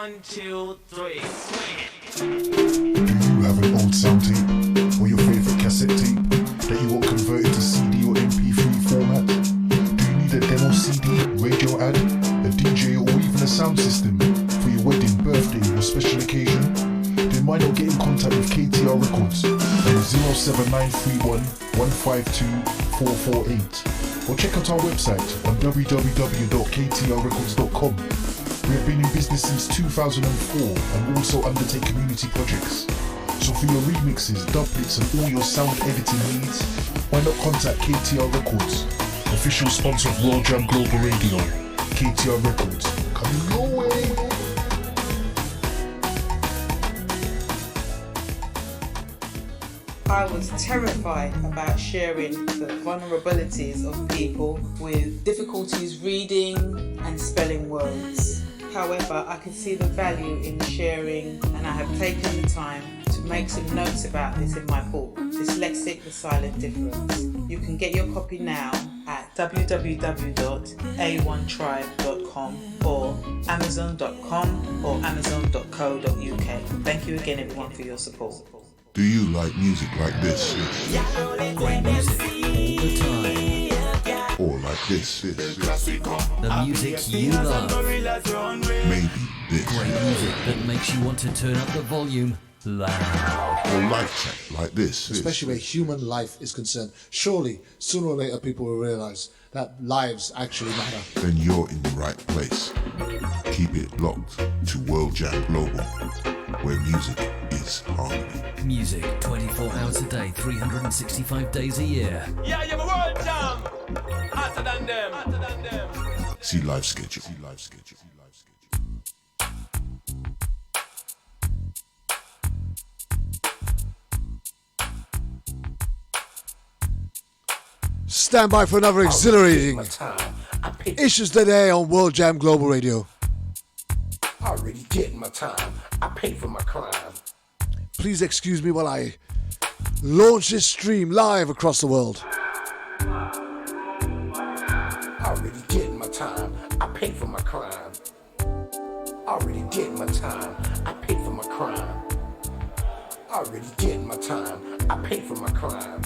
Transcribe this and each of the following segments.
1, 2, 3, swing it. Do you have an old sound tape or your favourite cassette tape that you want converted to CD or MP3 format? Do you need a demo CD, radio ad, a DJ or even a sound system for your wedding, birthday or special occasion? Then why not get in contact with KTR Records on 07931 152 448 or check out our website on www.ktrrecords.com. We have been in business since 2004 and also undertake community projects. So for your remixes, doublets and all your sound editing needs, why not contact KTR Records, official sponsor of World Jam Global Radio. KTR Records, coming your way. I was terrified about sharing the vulnerabilities of people with difficulties reading and spelling words. However, I could see the value in sharing, and I have taken the time to make some notes about this in my book, Dyslexic: The Silent Difference. You can get your copy now at www.a1tribe.com or amazon.com or amazon.co.uk. Thank you again, everyone, for your support. Do you like music like this? Great music all the time. Or like this? The music you love. Maybe this. Great music that makes you want to turn up the volume loud. Or life track like this. Especially where human life is concerned. Surely, sooner or later, people will realise that lives actually matter. Then you're in the right place. Keep it locked to World Jam Global, where music is harmony. Music 24 hours a day, 365 days a year. Yeah, you're a World Jam. Hotter than them. See live schedule. Stand by for another exhilarating Issues Today on World Jam Global Radio. Already did my time. I paid for my crime. Please excuse me while I launch this stream live across the world. Already did my time. I paid for my crime. Already did my time. I paid for my crime. Already did my time. I paid for my crime.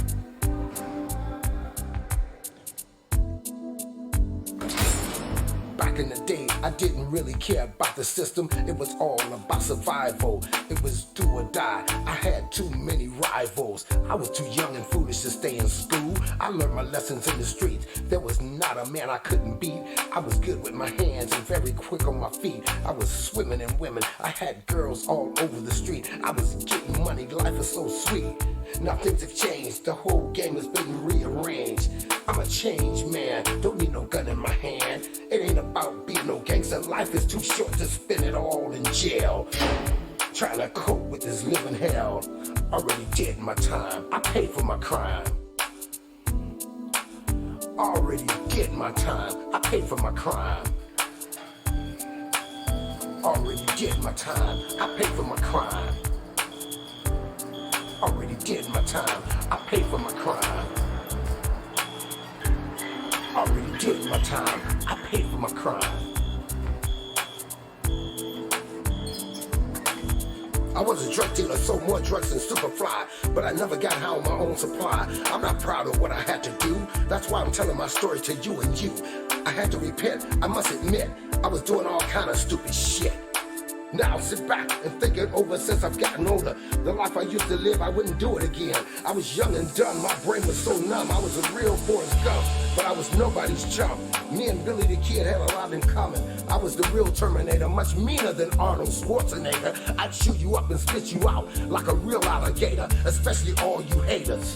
Back in the day, I didn't really care about the system. It was all about survival. It was do or die. I had too many rivals. I was too young and foolish to stay in school. I learned my lessons in the streets. There was not a man I couldn't beat. I was good with my hands and very quick on my feet. I was swimming in women. I had girls all over the street. I was getting money. Life was so sweet. Now things have changed. The whole game has been rearranged. I'm a changed man. Don't need no gun in my hand. It ain't about being no gangster. Life is too short to spend it all in jail. Trying to cope with this living hell. Already did my time. I paid for my crime. Already did my time. I paid for my crime. Already did my time. I paid for my crime. Already did my time. I paid for my crime. Already did my time. I paid for my crime. I was a drug dealer, sold more drugs than Superfly, but I never got high on my own supply. I'm not proud of what I had to do. That's why I'm telling my story to you and you. I had to repent. I must admit, I was doing all kind of stupid shit. Now sit back and think it over since I've gotten older. The life I used to live, I wouldn't do it again. I was young and dumb, my brain was so numb. I was a real Forrest Gump, but I was nobody's chump. Me and Billy the Kid had a lot in common. I was the real Terminator, much meaner than Arnold Schwarzenegger. I'd chew you up and spit you out like a real alligator, especially all you haters.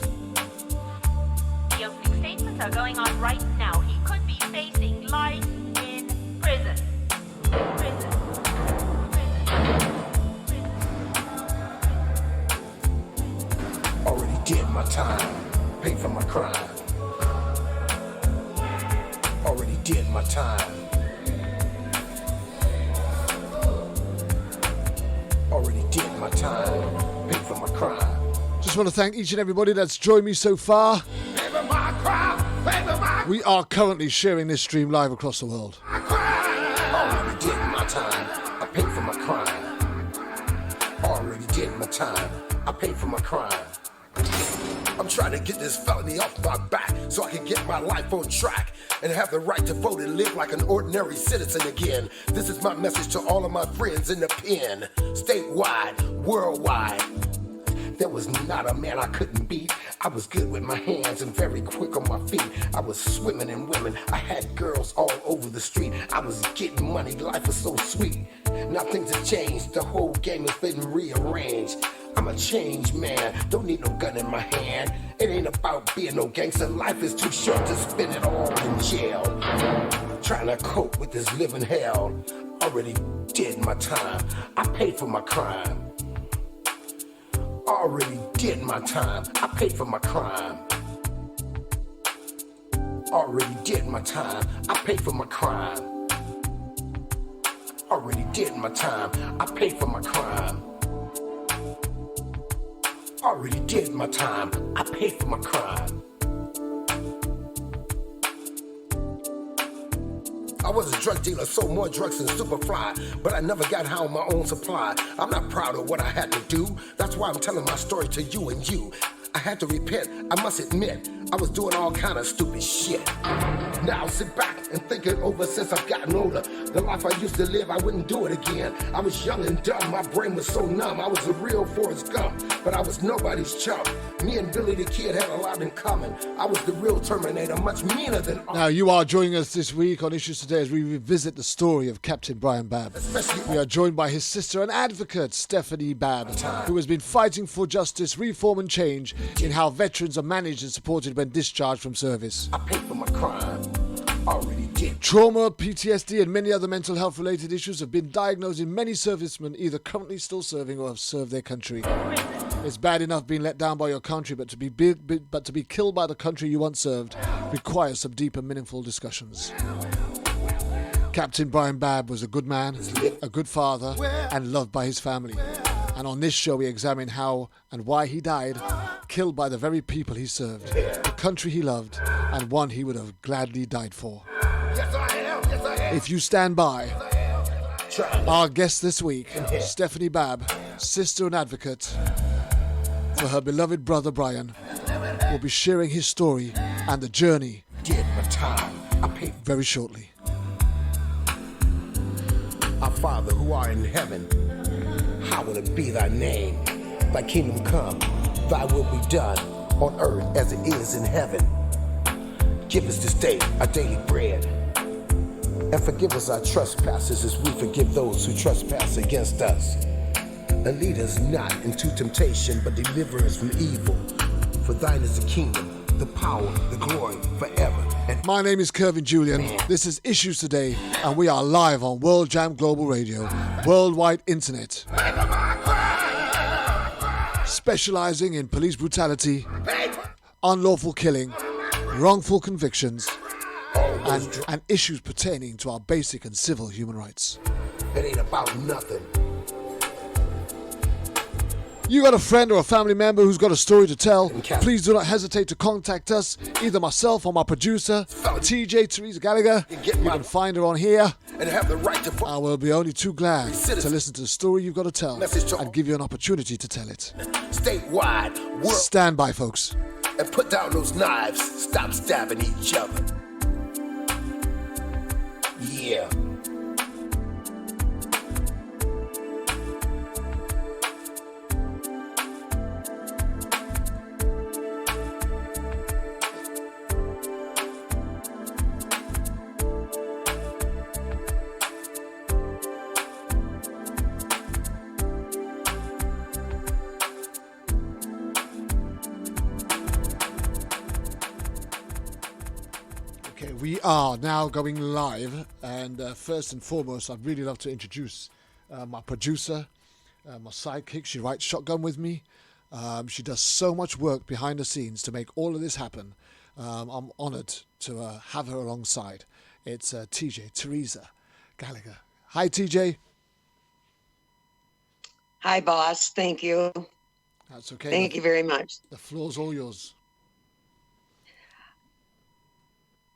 The opening statements are going on right now. He could be facing life in prison. Prison. Already did my time, paid for my crime. Already did my time. Already did my time, paid for my crime. Just want to thank each and everybody that's joined me so far. Pay for my crime, pay for my We are currently sharing this stream live across the world. crime. Already did my time, I paid for my crime. my time. I paid for my crime. I'm trying to get this felony off my back so I can get my life on track and have the right to vote and live like an ordinary citizen again. This is my message to all of my friends in the pen, statewide, worldwide. There was not a man I couldn't beat. I was good with my hands and very quick on my feet. I was swimming in women. I had girls all over the street. I was getting money. Life was so sweet. Now things have changed. The whole game has been rearranged. I'm a changed man. Don't need no gun in my hand. It ain't about being no gangster. Life is too short to spend it all in jail. Trying to cope with this living hell. Already did my time. I paid for my crime. Already did my time. I paid for my crime. Already did my time. I paid for my crime. Already did my time. I paid for my crime. Already did my time. I paid for my crime. I was a drug dealer, sold more drugs than Superfly, but I never got high on my own supply. I'm not proud of what I had to do. That's why I'm telling my story to you and you. I had to repent, I must admit, I was doing all kind of stupid shit. Now sit back and think it over since I've gotten older. The life I used to live, I wouldn't do it again. I was young and dumb, my brain was so numb. I was a real Forrest Gump, but I was nobody's chump. Me and Billy the Kid had a lot in common. I was the real Terminator, much meaner than all. Now, you are joining us this week on Issues Today as we revisit the story of Captain Brian Babb. We are joined by his sister and advocate, Stephanie Babb, who has been fighting for justice, reform and change in how veterans are managed and supported when discharged from service. I paid for my crime. Already did. Trauma, PTSD and many other mental health related issues have been diagnosed in many servicemen either currently still serving or have served their country. It's bad enough being let down by your country, but to be killed by the country you once served requires some deep and meaningful discussions. Captain Brian Babb was a good man, a good father, and loved by his family. And on this show we examine how and why he died, killed by the very people he served, the country he loved, and one he would have gladly died for. Yes, I am. Yes, I am. If you stand by, our guest this week, Stephanie Babb, sister and advocate for her beloved brother Brian, will be sharing his story and the journey Did my time. I paid. very shortly. Our Father who art in heaven, hallowed be thy name. Thy kingdom come, thy will be done on earth as it is in heaven. Give us this day our daily bread, and forgive us our trespasses as we forgive those who trespass against us. And lead us not into temptation, but deliver us from evil. For thine is the kingdom, the power, the glory, forever. And My name is Kervin Julian. This is Issues Today, and we are live on World Jam Global Radio, worldwide internet. Specializing in police brutality, unlawful killing, wrongful convictions, and issues pertaining to our basic and civil human rights. it ain't about nothing. You got a friend or a family member who's got a story to tell, please do not hesitate to contact us, either myself or my producer, TJ Teresa Gallagher. You can find her on here. And have the right to vote. I will be only too glad to listen to the story you've got to tell and give you an opportunity to tell it. Statewide, world, Stand by, folks. and put down those knives. Stop stabbing each other. Yeah. We are now going live, and first and foremost, I'd really love to introduce my producer, my sidekick. She writes shotgun with me. She does so much work behind the scenes to make all of this happen. I'm honoured to have her alongside. It's TJ Teresa Gallagher. Hi, TJ. Hi, boss. Thank you. That's okay. Thank you very much. The floor's all yours.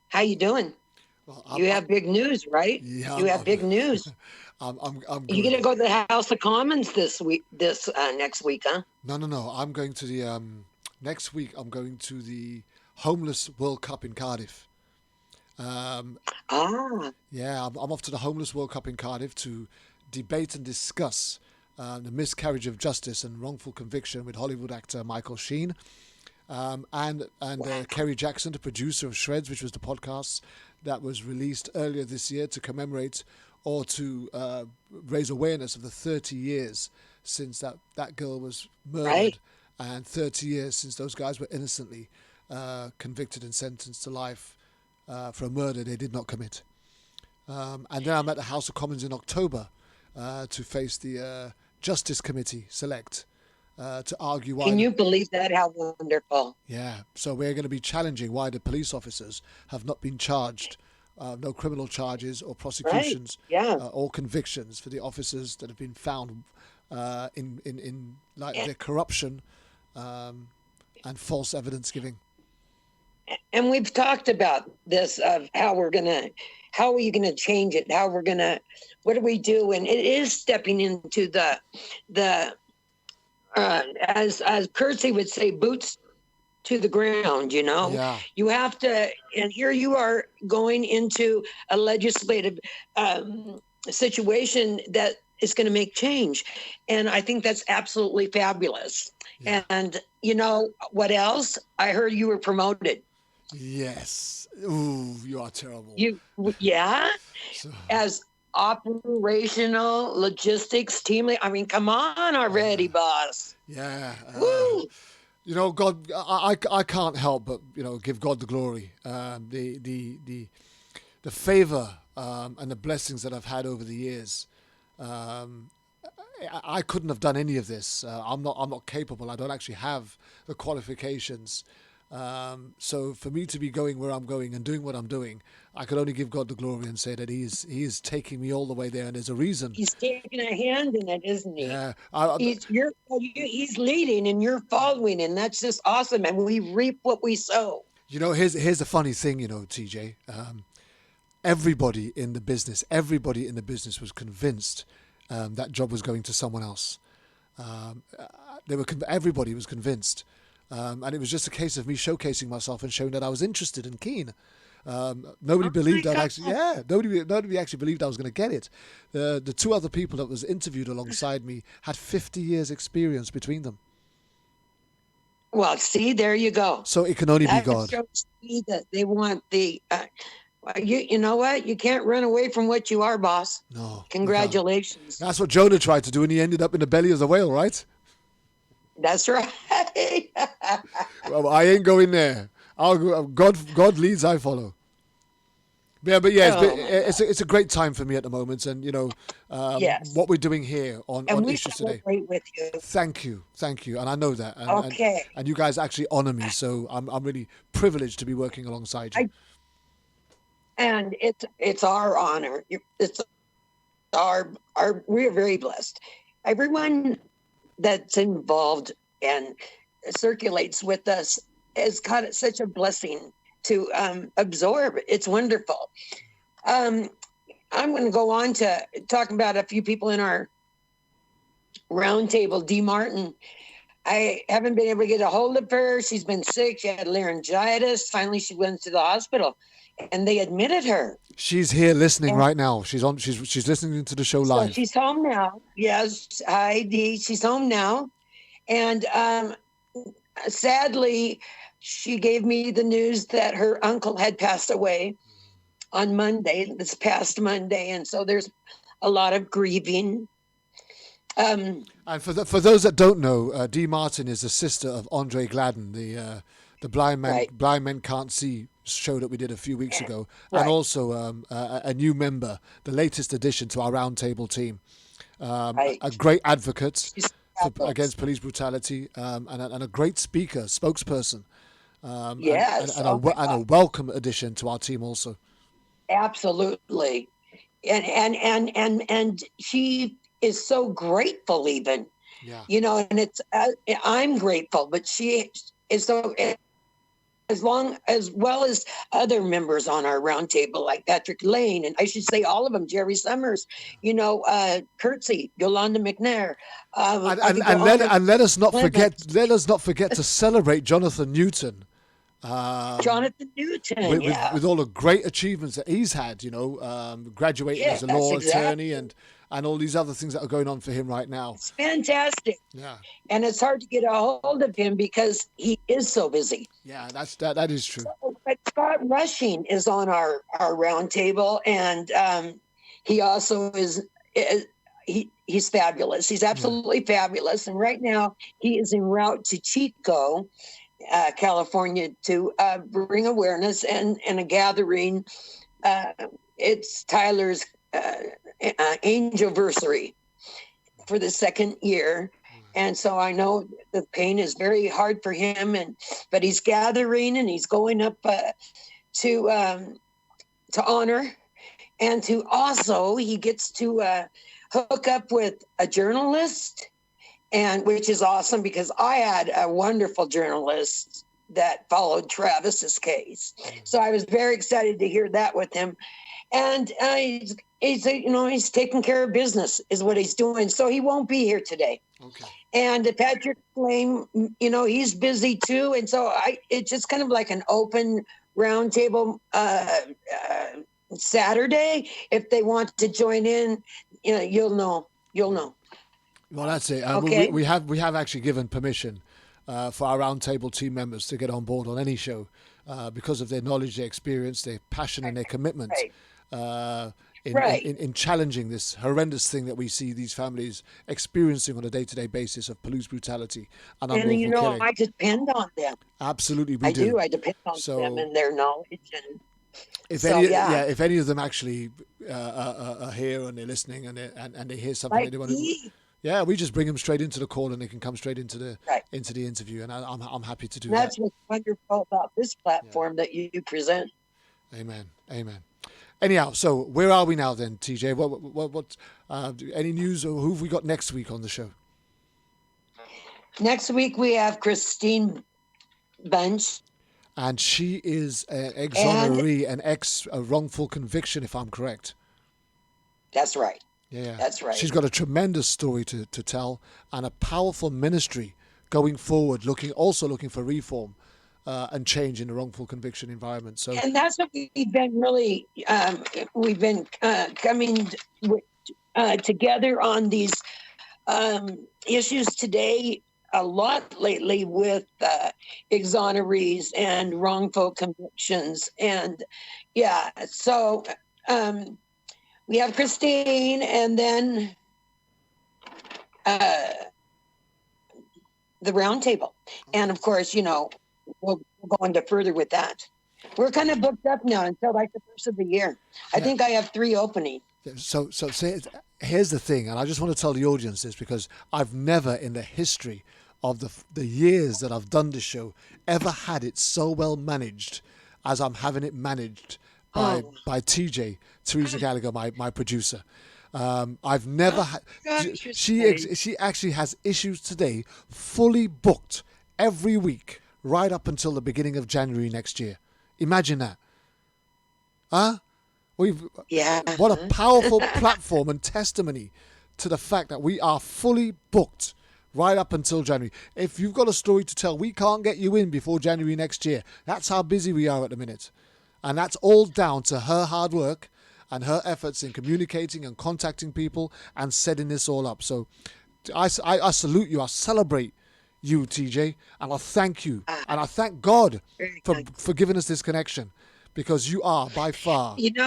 How you doing? Well, You have big news, right? yeah, You have big news. I'm You going. gonna go to the House of Commons this week? Next week, huh? No. I'm going to the next week. I'm going to the Homeless World Cup in Cardiff. Ah, Yeah, I'm off to the Homeless World Cup in Cardiff to debate and discuss the miscarriage of justice and wrongful conviction with Hollywood actor Michael Sheen. And Kerry Jackson, the producer of Shreds, which was the podcast that was released earlier this year to commemorate or to raise awareness of the 30 years since that girl was murdered, right. and 30 years since those guys were innocently convicted and sentenced to life for a murder they did not commit. And then I'm at the House of Commons in October to face the Justice Committee Select to argue why. Can you believe that? How wonderful! Yeah, so we're going to be challenging why the police officers have not been charged, no criminal charges or prosecutions, Yeah. or convictions for the officers that have been found in like their corruption and false evidence giving. And we've talked about this of how are you gonna change it? What do we do? And it is stepping into the as Percy would say, boots to the ground. Yeah. You have to, and here you are going into a legislative situation that is going to make change, and I think that's absolutely fabulous. Yeah. And you know what else? I heard you were promoted. Yes. Ooh, you are terrible. Yeah, So, as operational logistics team lead. I mean, come on already, boss. yeah. Woo! You know, God, I can't help but give God the glory. The favor and the blessings that I've had over the years. I couldn't have done any of this. I'm not capable. I don't actually have the qualifications. So for me to be going where I'm going and doing what I'm doing, I could only give God the glory and say that He is taking me all the way there, and there's a reason. He's taking a hand in it, isn't he? Yeah, He's leading, and you're following, and that's just awesome. And we reap what we sow. here's the funny thing, TJ. Everybody in the business was convinced that job was going to someone else. Everybody was convinced. And it was just a case of me showcasing myself and showing that I was interested and keen. Nobody believed that actually. Yeah, nobody actually believed I was going to get it. The two other people that was interviewed alongside me had 50 years experience between them. Well, see, there you go. So it can only be God. Shows me that they want the. You know what? You can't run away from what you are, boss. No. Congratulations. That's what Jonah tried to do, and he ended up in the belly of the whale, right? That's right. Well, I ain't going there. I'll go. God leads, I follow. Yeah, but yeah, it's a great time for me at the moment, and Yes. what we're doing here on we issues today. celebrate with you. Thank you, and I know that. And, Okay. and you guys actually honor me, so I'm really privileged to be working alongside you. And it's our honor. It's our we're very blessed. Everyone that's involved and circulates with us has got such a blessing to absorb. It's wonderful. I'm going to go on to talk about a few people in our roundtable. Dee Martin, I haven't been able to get a hold of her. She's been sick. She had laryngitis. Finally, she went to the hospital, and they admitted her. She's here listening right now. She's listening to the show live. So she's home now. Yes, hi Dee. She's home now, and sadly, she gave me the news that her uncle had passed away on Monday, this past Monday, and so there's a lot of grieving. And for those that don't know, Dee Martin is the sister of Andre Gladden, the blind men can't see show that we did a few weeks ago, and also a new member, the latest addition to our roundtable team, a great advocate against police brutality, and a great spokesperson, and a welcome addition to our team also. Absolutely, and she is so grateful, even. Yeah. And it's I'm grateful, but she is so. as well as other members on our roundtable, like Patrick Lane, and I should say all of them, Jerry Summers, Curtsy, Yolanda McNair. And let us not forget to celebrate Jonathan Newton. Jonathan Newton, with all the great achievements that he's had, graduating as a law attorney and all these other things that are going on for him right now. It's fantastic. Yeah. And it's hard to get a hold of him because he is so busy. Yeah, that is true. So, but Scott Rushing is on our round table, and he also is he's fabulous. He's absolutely fabulous. And right now he is en route to Chico, California, to bring awareness and a gathering. It's Tyler's Angelversary for the second year. And so I know the pain is very hard for him, but he's gathering and he's going up to honor, and to also he gets to hook up with a journalist, and which is awesome because I had a wonderful journalist that followed Travis's case. So I was very excited to hear that with him. And he's taking care of business is what he's doing. So he won't be here today. Okay. And Patrick Flame, he's busy too. And so it's just kind of like an open roundtable Saturday. If they want to join in, you'll know. Well, that's it. Okay. We have actually given permission for our roundtable team members to get on board on any show because of their knowledge, their experience, their passion, and their commitment. Right. In challenging this horrendous thing that we see these families experiencing on a day-to-day basis of police brutality and unlawful killing. I depend on them. Absolutely, we I do. I depend on them and their knowledge. And if any of them actually are here and they're listening and they hear something that they want to, we just bring them straight into the call and they can come straight into the interview, and I'm happy to do that. That's what's wonderful about this platform that you present. Amen. Anyhow, so where are we now then, TJ? What any news, or who have we got next week on the show? Next week we have Christine Bench. And she is an exoneree, a wrongful conviction, if I'm correct. That's right. Yeah. That's right. She's got a tremendous story to tell and a powerful ministry going forward, looking for reform and change in the wrongful conviction environment. So, and that's what we've been really coming together on these issues today a lot lately with exonerees and wrongful convictions. And so we have Christine, and then the roundtable. And of course, we'll go into further with that. We're kind of booked up now until like the first of the year. I think I have 3 openings. So here's the thing, and I just want to tell the audience this because I've never in the history of the years that I've done this show ever had it so well managed as I'm having it managed by TJ, Teresa Gallagher, my producer. I've never had. She actually has issues today, fully booked every week, right up until the beginning of January next year. Imagine that, huh? What a powerful platform and testimony to the fact that we are fully booked right up until January. If you've got a story to tell, we can't get you in before January next year. That's how busy we are at the minute. And that's all down to her hard work and her efforts in communicating and contacting people and setting this all up. So I salute you. I celebrate you, TJ, and I thank you. And I thank God for giving us this connection, because you are by far. And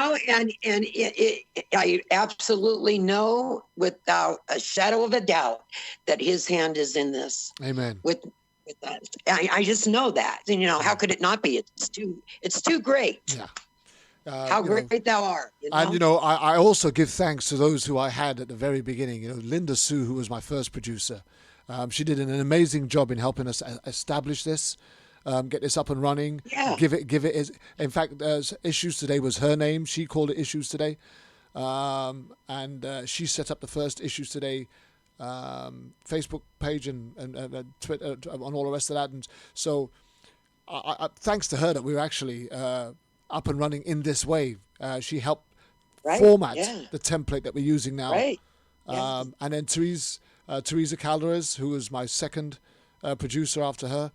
I absolutely know without a shadow of a doubt that his hand is in this. Amen. With that. I just know that. And, how could it not be? It's too great. Yeah. How great thou art. And, I also give thanks to those who I had at the very beginning. Linda Sue, who was my first producer. She did an amazing job in helping us establish this. Get this up and running. Yeah. Give it. In fact, Issues Today was her name. She called it Issues Today, and she set up the first Issues Today Facebook page and Twitter and all the rest of that. And so thanks to her that we were actually up and running in this way. She helped Right. format Yeah. the template that we're using now. Right. Yeah. And then Teresa Calderes, who was my second producer after her,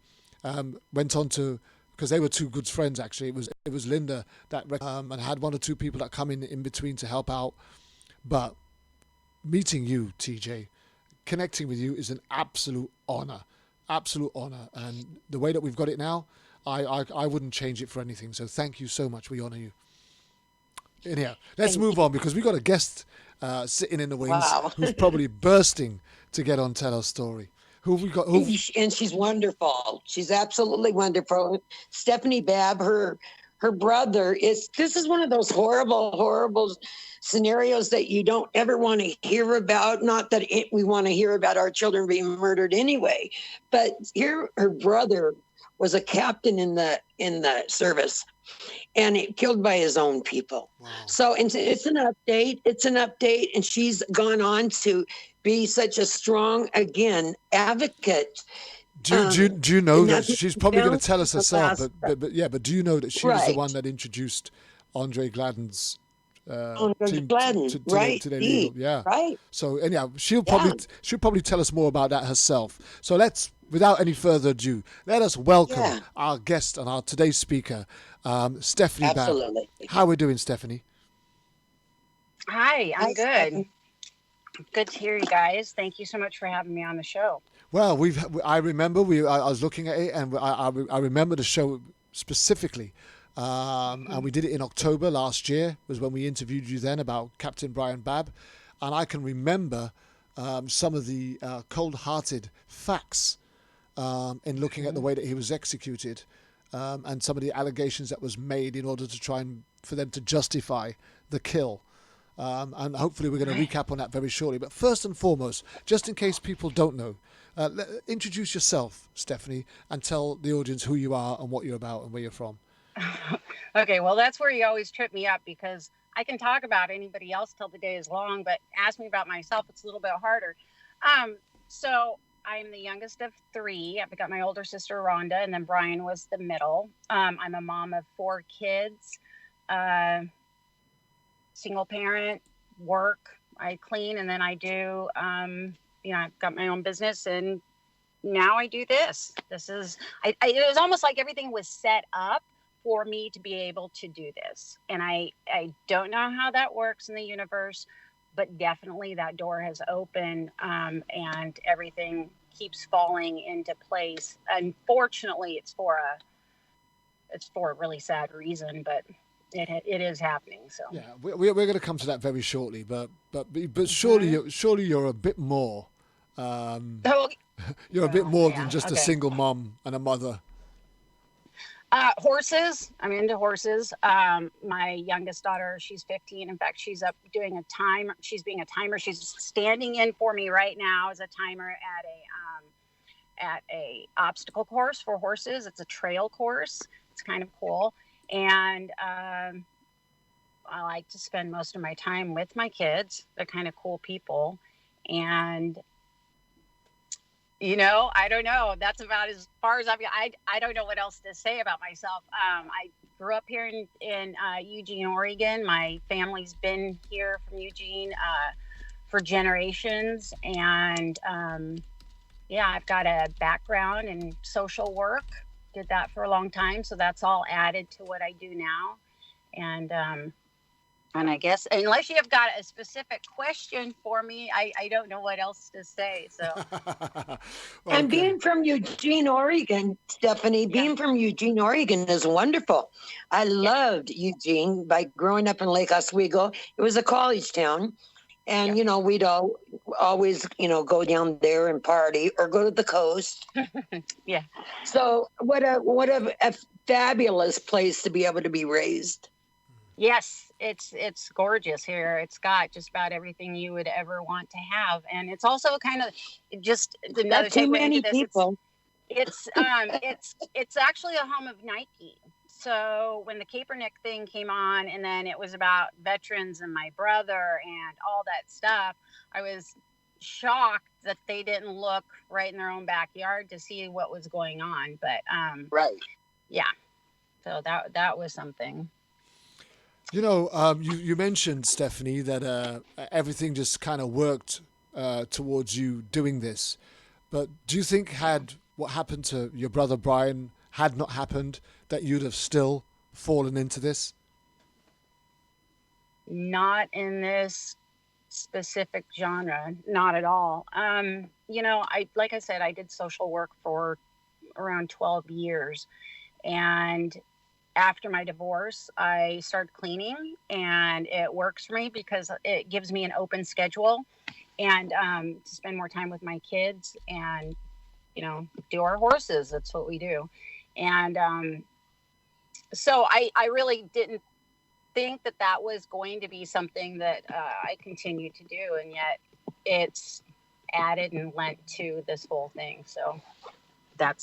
went on to, because they were two good friends actually. It was Linda that and had one or two people that come in between to help out. But meeting you, TJ, connecting with you is an absolute honor, and the way that we've got it now, I wouldn't change it for anything. So thank you so much. We honor you. Anyhow, let's move on, because we got a guest sitting in the wings who's probably bursting to get on tell our story. Who have we got? And she's wonderful. She's absolutely wonderful. Stephanie Babb, her brother this is one of those horrible scenarios that you don't ever want to hear about. Not that we want to hear about our children being murdered anyway, but here her brother was a captain in the service, and killed by his own people. Wow. So it's an update. And she's gone on to be such a strong, again, advocate. Do you know that she's probably going to tell us herself, but do you know that she was the one that introduced Andre Gladden's team to their legal? Yeah. Right. So anyhow, she'll probably tell us more about that herself. So let's, without any further ado, let us welcome our guest and our today's speaker, Stephanie Babb. Absolutely. How are we doing, Stephanie? Hi, I'm good. Good to hear you guys. Thank you so much for having me on the show. Well, I remember I was looking at it, and I remember the show specifically, and we did it in October last year. Was when we interviewed you then about Captain Brian Babb, and I can remember some of the cold-hearted facts in looking at the way that he was executed, and some of the allegations that was made in order to try and for them to justify the kill. And hopefully we're going to recap on that very shortly. But first and foremost, just in case people don't know, introduce yourself, Stephanie, and tell the audience who you are and what you're about and where you're from. Okay, well, that's where you always trip me up, because I can talk about anybody else till the day is long, but ask me about myself, it's a little bit harder. So I'm the youngest of three. I've got my older sister, Rhonda, and then Brian was the middle. I'm a mom of 4 kids. Single parent, work, I clean, and then I do, I've got my own business, and now I do this. It was almost like everything was set up for me to be able to do this. And I don't know how that works in the universe, but definitely that door has opened, and everything keeps falling into place. Unfortunately, it's for a really sad reason, but it is happening. So yeah, we're going to come to that very shortly. But surely you're a bit more. You're a bit more than just a single mom and a mother. Horses. I'm into horses. My youngest daughter, she's 15. In fact, she's up doing a timer. She's being a timer. She's standing in for me right now as a timer at a obstacle course for horses. It's a trail course. It's kind of cool. And I like to spend most of my time with my kids. They're kind of cool people. And, I don't know. That's about as far as I've got. I don't know what else to say about myself. I grew up here in Eugene, Oregon. My family's been here from Eugene for generations. And, I've got a background in social work. Did that for a long time, so that's all added to what I do now. And I guess unless you have got a specific question for me, I don't know what else to say. So Okay. And being from Eugene, Oregon, Stephanie, from Eugene, Oregon is wonderful. I loved Eugene by growing up in Lake Oswego. It was a college town. And, we'd always, go down there and party or go to the coast. Yeah. So what a fabulous place to be able to be raised. Yes, it's gorgeous here. It's got just about everything you would ever want to have. And it's also kind of just another too many people. It's actually a home of Nike. So when the Kaepernick thing came on, and then it was about veterans and my brother and all that stuff, I was shocked that they didn't look right in their own backyard to see what was going on. But right. yeah, so that was something. You know, you mentioned, Stephanie, that everything just kind of worked towards you doing this. But do you think had what happened to your brother Brian had not happened, that you'd have still fallen into this? Not in this specific genre, not at all. I like I said, I did social work for around 12 years, and after my divorce, I started cleaning, and it works for me because it gives me an open schedule and to spend more time with my kids and, do our horses. That's what we do. And so I really didn't think that was going to be something that I continued to do. And yet it's added and lent to this whole thing. So I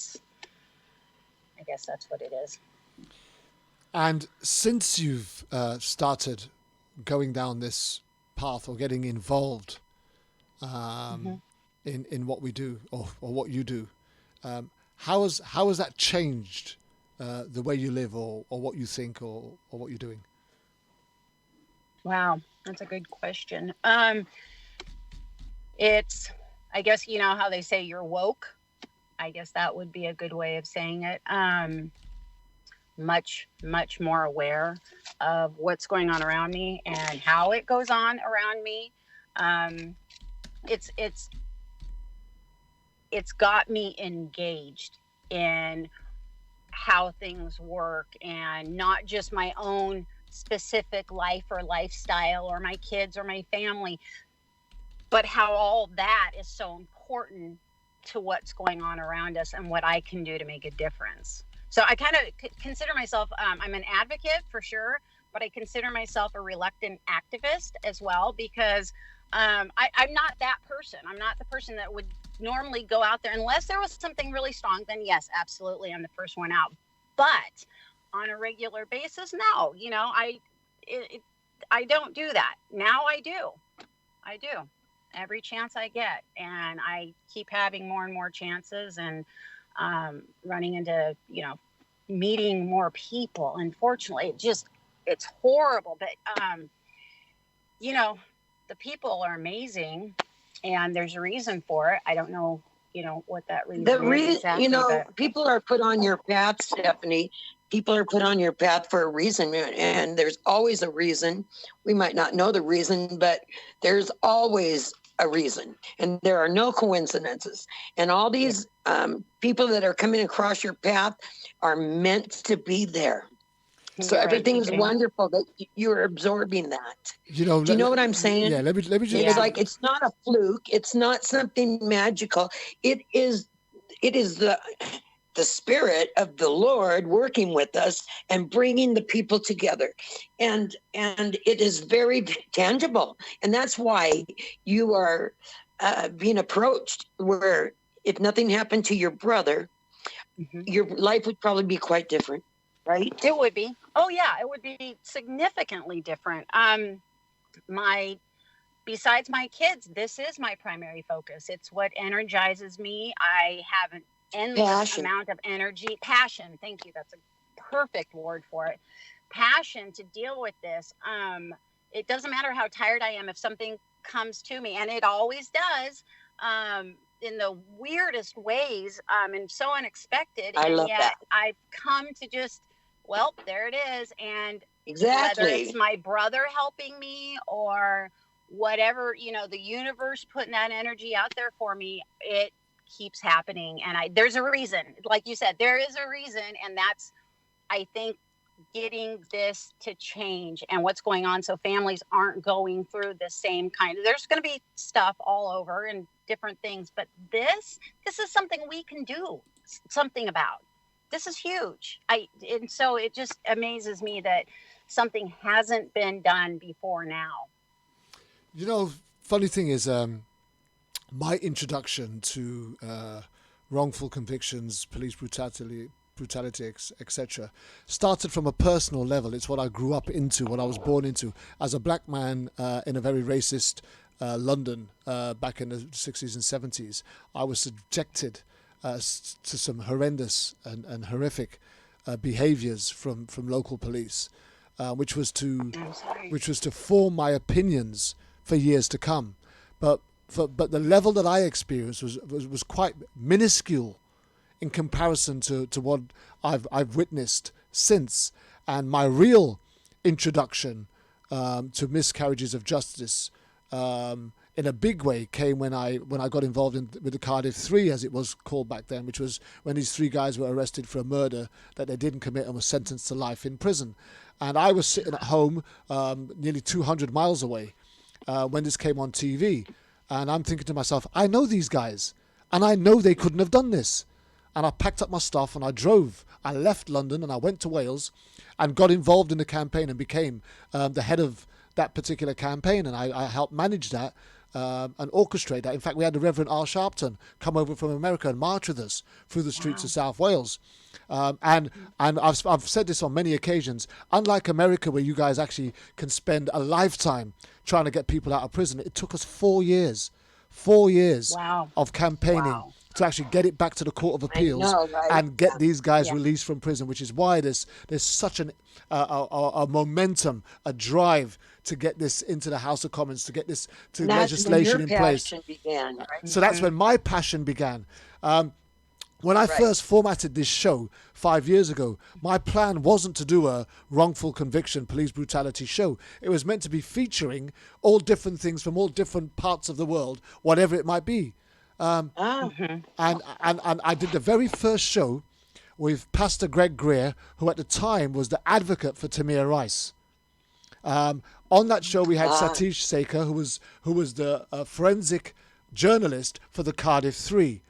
guess that's what it is. And since you've started going down this path or getting involved in what we do or what you do, how has that changed the way you live or what you think or what you're doing? Wow, that's a good question. It's, I guess, you know how they say you're woke. I guess that would be a good way of saying it. Much, much more aware of what's going on around me and how it goes on around me. It's got me engaged in how things work, and not just my own specific life or lifestyle or my kids or my family, but how all that is so important to what's going on around us and what I can do to make a difference. So I kind of consider myself, I'm an advocate for sure, but I consider myself a reluctant activist as well, because I'm not that person. I'm not the person that would normally go out there unless there was something really strong. Then yes, absolutely, I'm the first one out. But on a regular basis, no. I don't do that. Now I do. Every chance I get, and I keep having more and more chances, and running into, meeting more people. Unfortunately, it's horrible, but the people are amazing, and there's a reason for it. I don't know, what that reason is exactly, people are put on your path, Stephanie. People are put on your path for a reason, and there's always a reason. We might not know the reason, but there's always a reason, and there are no coincidences. And all these people that are coming across your path are meant to be there. So everything is wonderful that you're absorbing that. Do you know what I'm saying? Yeah, let me just. It's like, it's not a fluke. It's not something magical. It is the Spirit of the Lord working with us and bringing the people together. And it is very tangible. And that's why you are being approached, where if nothing happened to your brother, your life would probably be quite different, right? It would be. Oh yeah, it would be significantly different. Besides my kids, this is my primary focus. It's what energizes me. I have an endless amount of energy, passion. Thank you. That's a perfect word for it. Passion to deal with this. It doesn't matter how tired I am if something comes to me, and it always does, in the weirdest ways, and so unexpected. I love that. I've come to just, well, there it is. And exactly, whether it's my brother helping me or whatever, the universe putting that energy out there for me, it keeps happening. And there's a reason, like you said, there is a reason. And that's, I think, getting this to change and what's going on, so families aren't going through the same there's going to be stuff all over and different things, but this is something we can do something about. This is huge. And so it just amazes me that something hasn't been done before now. Funny thing is, my introduction to wrongful convictions, police brutality, etc., started from a personal level. It's what I grew up into, what I was born into. As a black man in a very racist London back in the 60s and 70s, I was subjected to some horrendous and horrific behaviors from local police, which was to I'm sorry. form my opinions for years to come. But the level that I experienced was quite minuscule in comparison to what I've witnessed since. And my real introduction to miscarriages of justice in a big way came when I got involved with the Cardiff 3, as it was called back then, which was when these 3 guys were arrested for a murder that they didn't commit and were sentenced to life in prison. And I was sitting at home nearly 200 miles away when this came on TV. And I'm thinking to myself, I know these guys, and I know they couldn't have done this. And I packed up my stuff and I drove. I left London and I went to Wales and got involved in the campaign and became the head of that particular campaign. And I helped manage that and orchestrate that. In fact, we had the Reverend R. Sharpton come over from America and march with us through the streets of South Wales. And I've said this on many occasions. Unlike America, where you guys actually can spend a lifetime trying to get people out of prison, it took us 4 years. 4 years of campaigning to actually get it back to the Court of Appeals and get these guys released from prison, which is why there's such a momentum, a drive to get this into the House of Commons, to get this to legislation in place. Began, right? So that's when my passion began. When I first formatted this show 5 years ago, my plan wasn't to do a wrongful conviction police brutality show. It was meant to be featuring all different things from all different parts of the world, whatever it might be. And I did the very first show with Pastor Greg Greer, who at the time was the advocate for Tamir Rice. On that show, we had Satish Sekar, who was the forensic journalist for the Cardiff 3.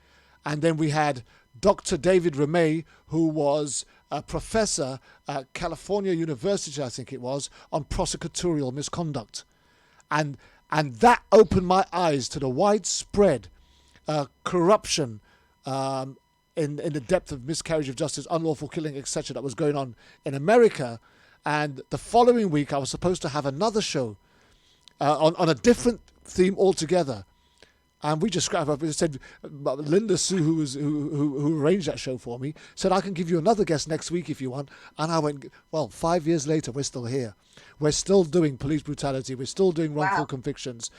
And then we had Dr. David Ramey, who was a professor at California University, I think it was, on prosecutorial misconduct. And that opened my eyes to the widespread corruption in the depth of miscarriage of justice, unlawful killing, etc. that was going on in America. And the following week, I was supposed to have another show on a different theme altogether. And we just scrapped up and said, Linda Sue, who arranged that show for me, said, I can give you another guest next week if you want. And I went, well, 5 years later, we're still here. We're still doing police brutality. We're still doing wrongful convictions.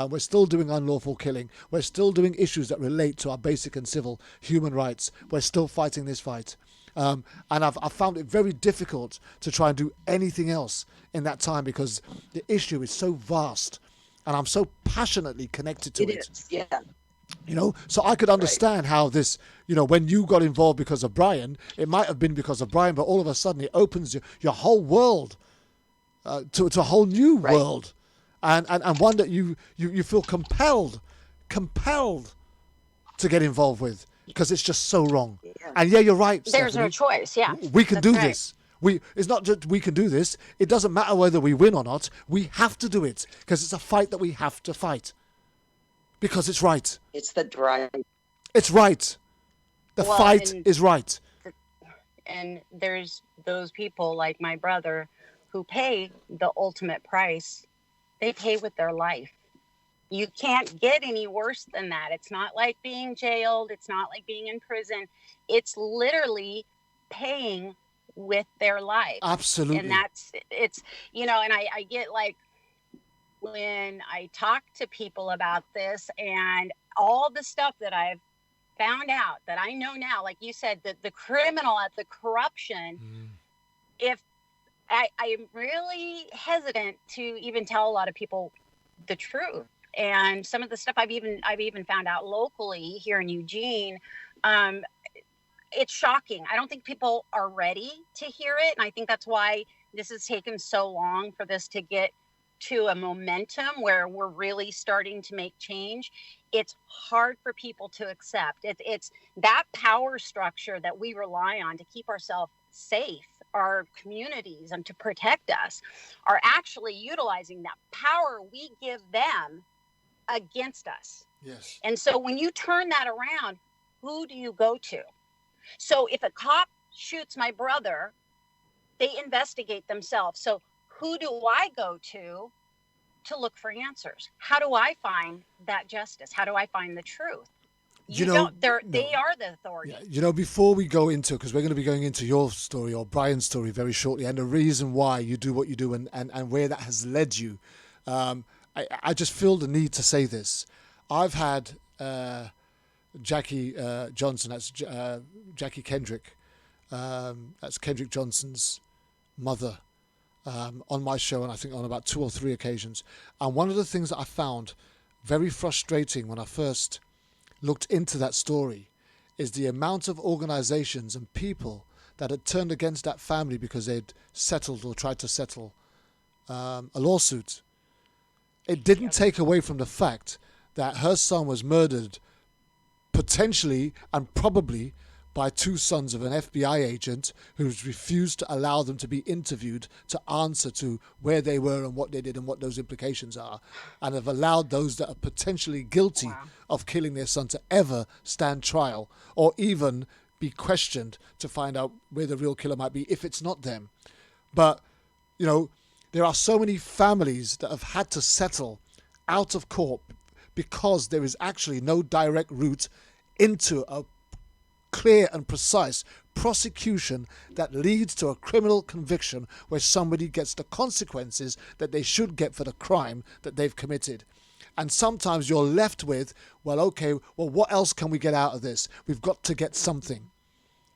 We're still doing unlawful killing. We're still doing issues that relate to our basic and civil human rights. We're still fighting this fight. And I've found it very difficult to try and do anything else in that time because the issue is so vast. And I'm so passionately connected to it. It is, yeah. You know, so I could understand how this, you know, when you got involved because of Brian, it might have been because of Brian, but all of a sudden it opens your whole world to a whole new world. And one that you feel compelled to get involved with because it's just so wrong. Yeah. And yeah, you're right, There's Stephanie. no choice, yeah. We can do this. It's not just we can do this. It doesn't matter whether we win or not. We have to do it because it's a fight that we have to fight because it's right. It's the drive. It's right. The fight is right. And there's those people like my brother who pay the ultimate price. They pay with their life. You can't get any worse than that. It's not like being jailed. It's not like being in prison. It's literally paying with their life. Absolutely. And it's you know, and I get like when I talk to people about this and all the stuff that I've found out that I know now, like you said, that the criminal at the corruption, if I'm really hesitant to even tell a lot of people the truth. And some of the stuff I've even found out locally here in Eugene, it's shocking. I don't think people are ready to hear it. And I think that's why this has taken so long for this to get to a momentum where we're really starting to make change. It's hard for people to accept. It's that power structure that we rely on to keep ourselves safe, our communities, and to protect us are actually utilizing that power we give them against us. Yes. And so when you turn that around, who do you go to? So if a cop shoots my brother, they investigate themselves. So who do I go to look for answers? How do I find that justice? How do I find the truth? You know, don't. no. They are the authority. Yeah, you know, before we go into, because we're going to be going into your story or Brian's story very shortly, and the reason why you do what you do and where that has led you, I just feel the need to say this. I've had Jackie Johnson, that's Jackie Kendrick, that's Kendrick Johnson's mother, on my show, and I think on about 2 or 3 occasions. And one of the things that I found very frustrating when I first looked into that story is the amount of organizations and people that had turned against that family because they'd settled or tried to settle a lawsuit. It didn't take away from the fact that her son was murdered potentially and probably by 2 sons of an FBI agent who's refused to allow them to be interviewed to answer to where they were and what they did and what those implications are, and have allowed those that are potentially guilty of killing their son to ever stand trial or even be questioned to find out where the real killer might be if it's not them. But, you know, there are so many families that have had to settle out of court because there is actually no direct route into a clear and precise prosecution that leads to a criminal conviction where somebody gets the consequences that they should get for the crime that they've committed. And sometimes you're left with, well, okay, well, what else can we get out of this? We've got to get something.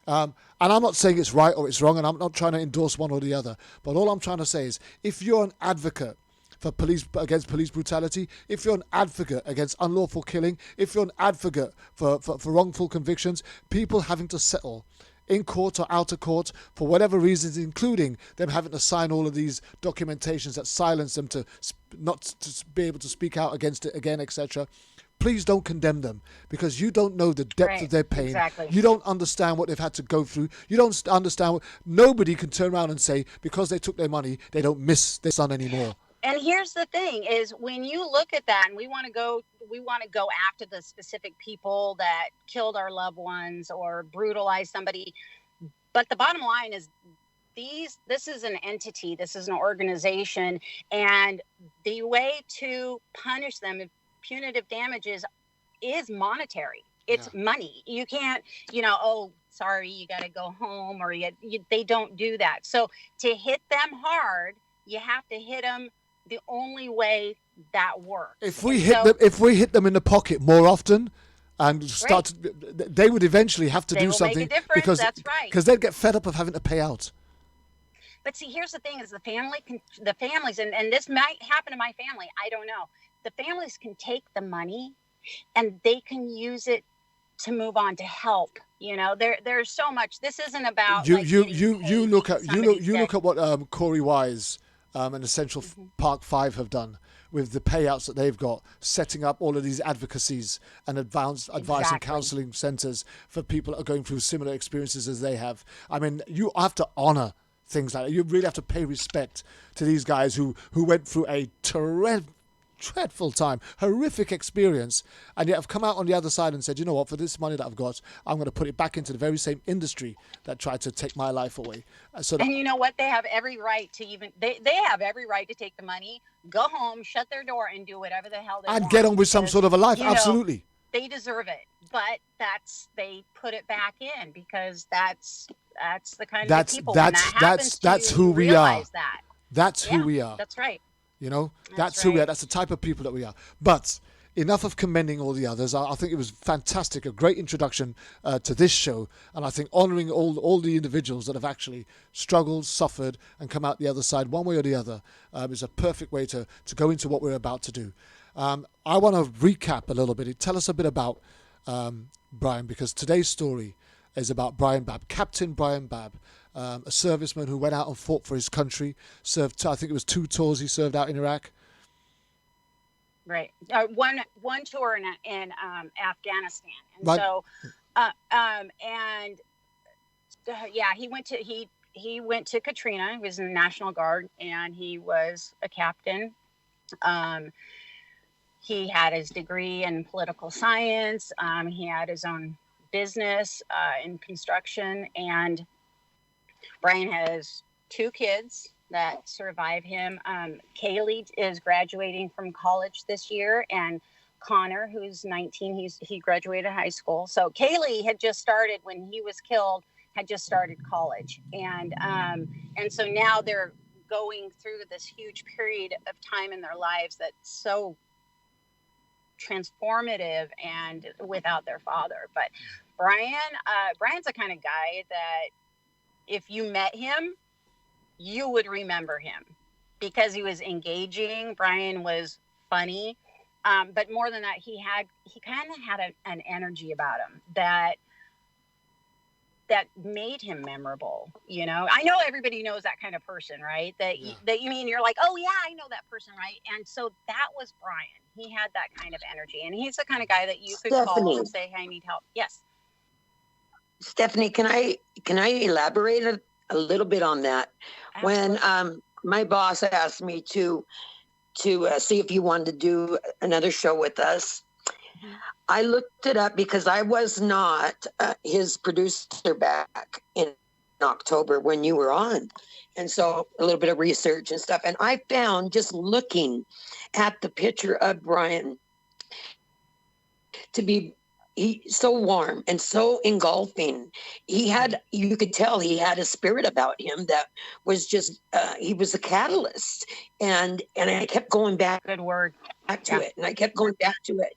And I'm not saying it's right or it's wrong, and I'm not trying to endorse one or the other. But all I'm trying to say is, if you're an advocate for against police brutality, if you're an advocate against unlawful killing, if you're an advocate for wrongful convictions, people having to settle in court or out of court for whatever reasons, including them having to sign all of these documentations that silence them to not to be able to speak out against it again, etc. Please don't condemn them, because you don't know the depth of their pain. Exactly. You don't understand what they've had to go through. You don't understand. Nobody can turn around and say because they took their money, they don't miss their son anymore. And here's the thing is, when you look at that, and we want to go after the specific people that killed our loved ones or brutalized somebody. But the bottom line is this is an entity, this is an organization, and the way to punish them if punitive damages is monetary. It's money. You can't, oh, sorry, you got to go home, or they don't do that. So to hit them hard, you have to hit them the only way that works. If we hit them in the pocket more often, and start, they would eventually have to do something because they'd get fed up of having to pay out. But see, here's the thing: is the families, and this might happen to my family. I don't know. The families can take the money, and they can use it to move on to help. There's so much. This isn't about you look at what Corey Wise and the Central Park 5 have done with the payouts that they've got, setting up all of these advocacies and advice and counselling centres for people that are going through similar experiences as they have. I mean, you have to honour things like that. You really have to pay respect to these guys who went through a dreadful time, horrific experience, and yet have come out on the other side and said, you know what, for this money that I've got, I'm going to put it back into the very same industry that tried to take my life away. And you know what? They have every right to they have every right to take the money, go home, shut their door, and do whatever the hell they want. And get on with some sort of a life. Absolutely. They deserve it. But they put it back in because that's the kind of people. That's who we are. That's who we are. That's right. That's who we are. That's the type of people that we are. But enough of commending all the others. I think it was fantastic, a great introduction to this show. And I think honouring all the individuals that have actually struggled, suffered, and come out the other side one way or the other is a perfect way to go into what we're about to do. I want to recap a little bit. Tell us a bit about Brian, because today's story is about Brian Babb, Captain Brian Babb. A serviceman who went out and fought for his country, served, I think it was 2 tours he served out in Iraq. Right. One tour in Afghanistan. And right. So, he went to Katrina. He was in the National Guard, and he was a captain. He had his degree in political science. He had his own business in construction, and Brian has 2 kids that survive him. Kaylee is graduating from college this year, and Connor, who's 19, he graduated high school. So Kaylee had just started when he was killed, had just started college, and so now they're going through this huge period of time in their lives that's so transformative and without their father. But Brian's the kind of guy that if you met him, you would remember him because he was engaging. Brian was funny. But more than that, he kind of had an energy about him that made him memorable. You know, I know everybody knows that kind of person, right? That you mean, you're like, oh yeah, I know that person, right? And so that was Brian. He had that kind of energy, and he's the kind of guy that you could call and say, hey, I need help. Yes. Stephanie, can I elaborate a little bit on that? Absolutely. When my boss asked me to see if you wanted to do another show with us, I looked it up because I was not his producer back in October when you were on. And so a little bit of research and stuff. And I found, just looking at the picture of Brian, to be so warm and so engulfing. You could tell he had a spirit about him that was just, he was a catalyst. And I kept going back. Good word. Back to it. And I kept going back to it.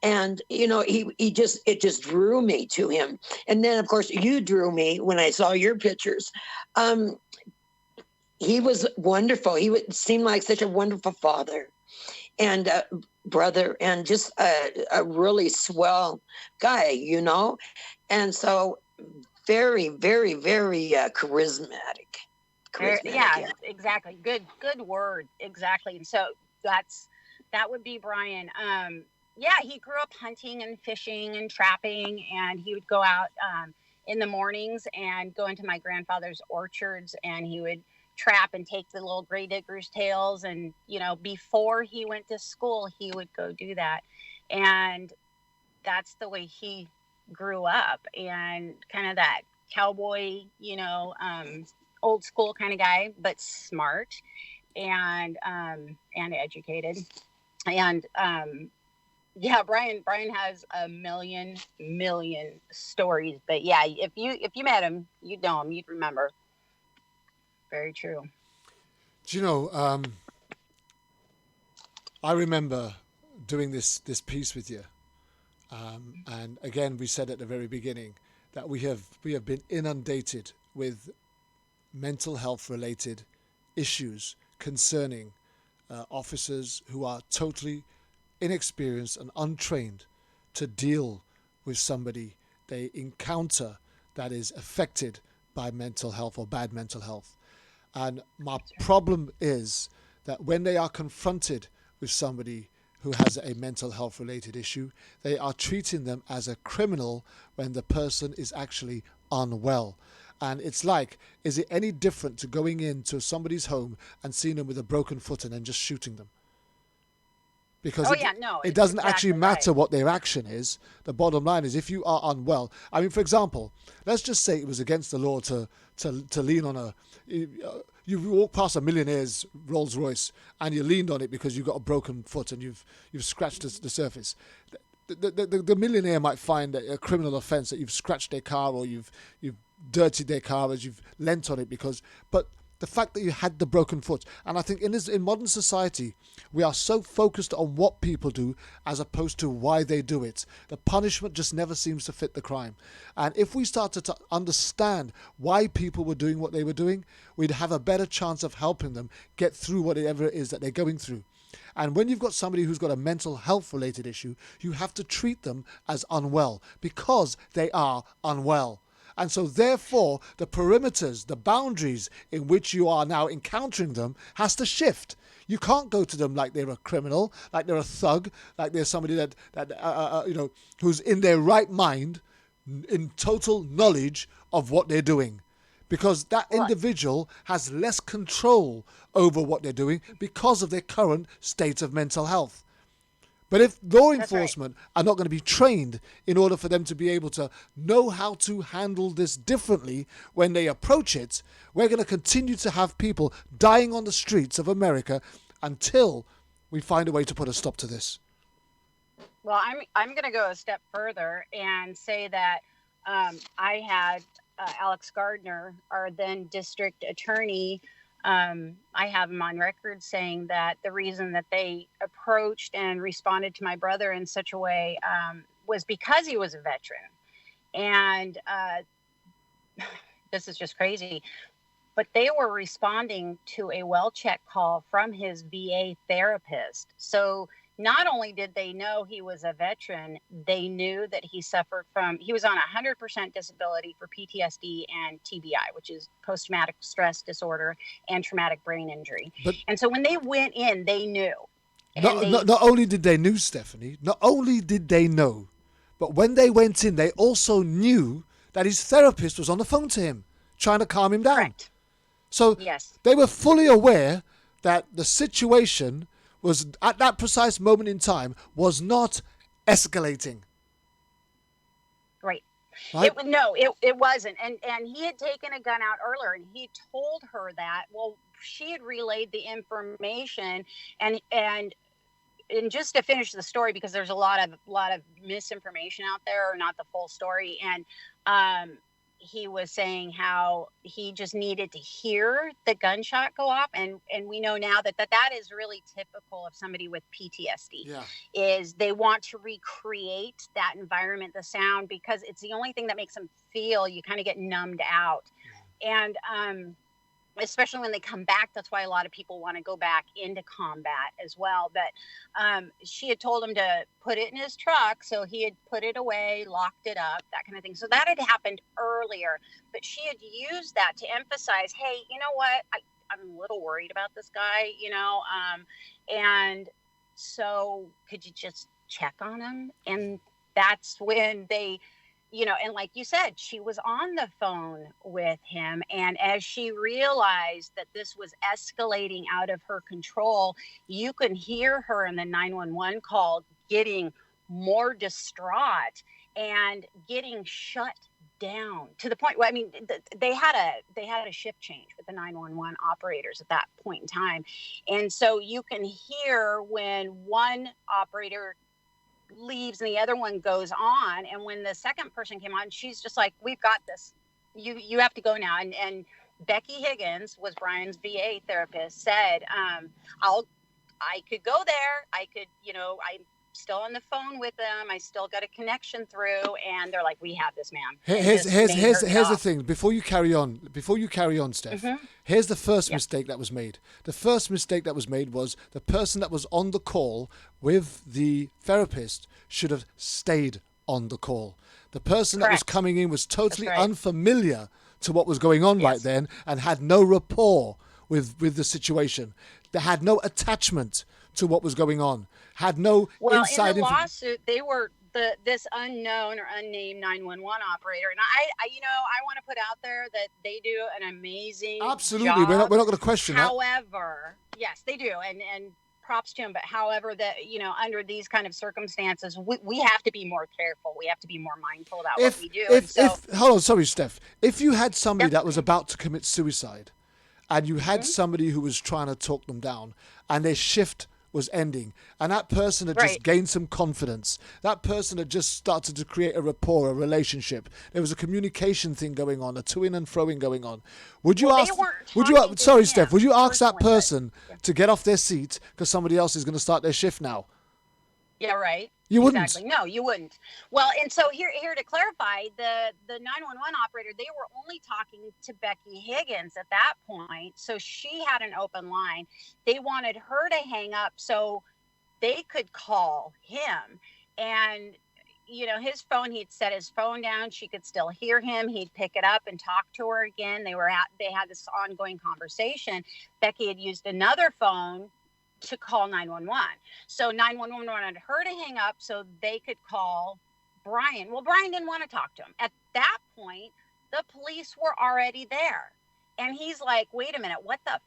And, you know, it just drew me to him. And then, of course, you drew me when I saw your pictures. He was wonderful. He seemed like such a wonderful father and brother, and just a really swell guy, you know. And so very, very, very charismatic. Yeah, exactly. Good word. Exactly. And so that would be Brian. Yeah, he grew up hunting and fishing and trapping, and he would go out in the mornings and go into my grandfather's orchards, and he would trap and take the little gray digger's tails. And, you know, before he went to school, he would go do that. And that's the way he grew up, and kind of that cowboy, you know, old school kind of guy, but smart and educated. And, yeah, Brian has a million stories, but yeah, if you met him, you'd know him, you'd remember. Very true. Do you know, I remember doing this piece with you, and again, we said at the very beginning that we have been inundated with mental health related issues concerning officers who are totally inexperienced and untrained to deal with somebody they encounter that is affected by mental health or bad mental health. And my problem is that when they are confronted with somebody who has a mental health related issue, they are treating them as a criminal when the person is actually unwell. And it's like, is it any different to going into somebody's home and seeing them with a broken foot and then just shooting them? Because it doesn't exactly actually matter what their action is. The bottom line is, if you are unwell, I mean, for example, let's just say it was against the law to lean on you walk past a millionaire's Rolls Royce and you leaned on it because you've got a broken foot and you've scratched the surface. The millionaire might find a criminal offence that you've scratched their car or you've dirtied their car as you've lent on it but the fact that you had the broken foot. And I think in modern society, we are so focused on what people do as opposed to why they do it. The punishment just never seems to fit the crime. And if we started to understand why people were doing what they were doing, we'd have a better chance of helping them get through whatever it is that they're going through. And when you've got somebody who's got a mental health related issue, you have to treat them as unwell because they are unwell. And so therefore, the perimeters, the boundaries in which you are now encountering them has to shift. You can't go to them like they're a criminal, like they're a thug, like they're somebody that who's in their right mind, in total knowledge of what they're doing. Because that individual has less control over what they're doing because of their current state of mental health. But if law enforcement are not going to be trained in order for them to be able to know how to handle this differently when they approach it, we're going to continue to have people dying on the streets of America until we find a way to put a stop to this. Well, I'm going to go a step further and say that I had Alex Gardner, our then district attorney. I have him on record saying that the reason that they approached and responded to my brother in such a way was because he was a veteran. And this is just crazy. But they were responding to a well check call from his VA therapist. So not only did they know he was a veteran, they knew that he was on 100% disability for PTSD and TBI, which is post-traumatic stress disorder and traumatic brain injury. And so when they went in, they knew. Not only did they know, Stephanie, not only did they know, but when they went in, they also knew that his therapist was on the phone to him, trying to calm him down. Correct. So yes, they were fully aware that the situation was, at that precise moment in time, was not escalating. Right. Right? It wasn't. And he had taken a gun out earlier, and he told her that. Well, she had relayed the information, and just to finish the story, because there's a lot of misinformation out there, or not the full story. And he was saying how he just needed to hear the gunshot go off. And we know now that is really typical of somebody with PTSD. Yeah. Is they want to recreate that environment, the sound, because it's the only thing that makes them feel. You kind of get numbed out. And especially when they come back, that's why a lot of people want to go back into combat as well. But she had told him to put it in his truck, so he had put it away, locked it up, that kind of thing. So that had happened earlier, but she had used that to emphasize, hey, you know what, I'm a little worried about this guy, and so could you just check on him? And that's when they, and like you said, she was on the phone with him. And as she realized that this was escalating out of her control, you can hear her in the 911 call getting more distraught and getting shut down to the point where, they had a shift change with the 911 operators at that point in time. And so you can hear when one operator leaves and the other one goes on, and when the second person came on, she's just like, we've got this, you have to go now. And Becky Higgins was Brian's VA therapist, said I could go there, I could, I'm still on the phone with them, I still got a connection through, and they're like, we have this man. Here's the thing, before you carry on, Steph. Mm-hmm. Here's the first mistake that was made. The first mistake that was made was the person that was on the call with the therapist should have stayed on the call. The person that was coming in was totally unfamiliar to what was going on right then, and had no rapport with the situation. They had no attachment to what was going on. Had no inside in the lawsuit, they were this unknown or unnamed 911 operator, and I want to put out there that they do an amazing absolutely job. We're not going to question that. However, yes, they do, and props to him. But however, that under these kind of circumstances, we have to be more careful. We have to be more mindful about what we do. Hold on, sorry, Steph. If you had somebody that was about to commit suicide, and you had somebody who was trying to talk them down, and their shift was ending, and that person had just gained some confidence, that person had just started to create a rapport, a relationship, there was a communication thing going on, a to-ing and fro-ing going on, would you ask Steph, would you ask that person to get off their seat because somebody else is going to start their shift now? Yeah, right. You wouldn't. Exactly. No, you wouldn't. Well, and so here to clarify, the 911 operator, they were only talking to Becky Higgins at that point. So she had an open line. They wanted her to hang up so they could call him. And, his phone, he'd set his phone down. She could still hear him. He'd pick it up and talk to her again. They had this ongoing conversation. Becky had used another phone to call 911. So 911 wanted her to hang up so they could call Brian. Well, Brian didn't want to talk to him. At that point, the police were already there. And he's like, wait a minute, what the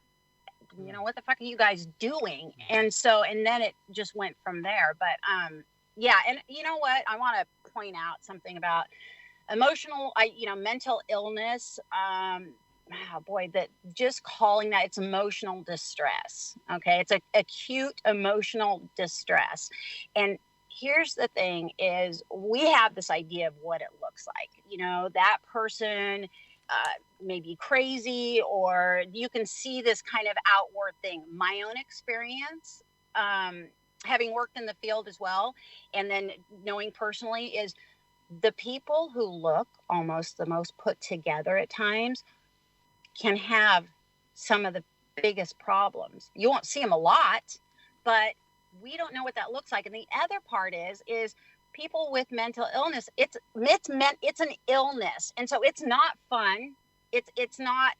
fuck are you guys doing? And then it just went from there. But and you know what? I want to point out something about mental illness. That just calling that, it's emotional distress. Okay. It's acute emotional distress. And here's the thing is we have this idea of what it looks like. That person may be crazy, or you can see this kind of outward thing. My own experience, having worked in the field as well, and then knowing personally, is the people who look almost the most put together at times can have some of the biggest problems. You won't see them a lot, but we don't know what that looks like. And the other part is people with mental illness. It's an illness, and so it's not fun. It's not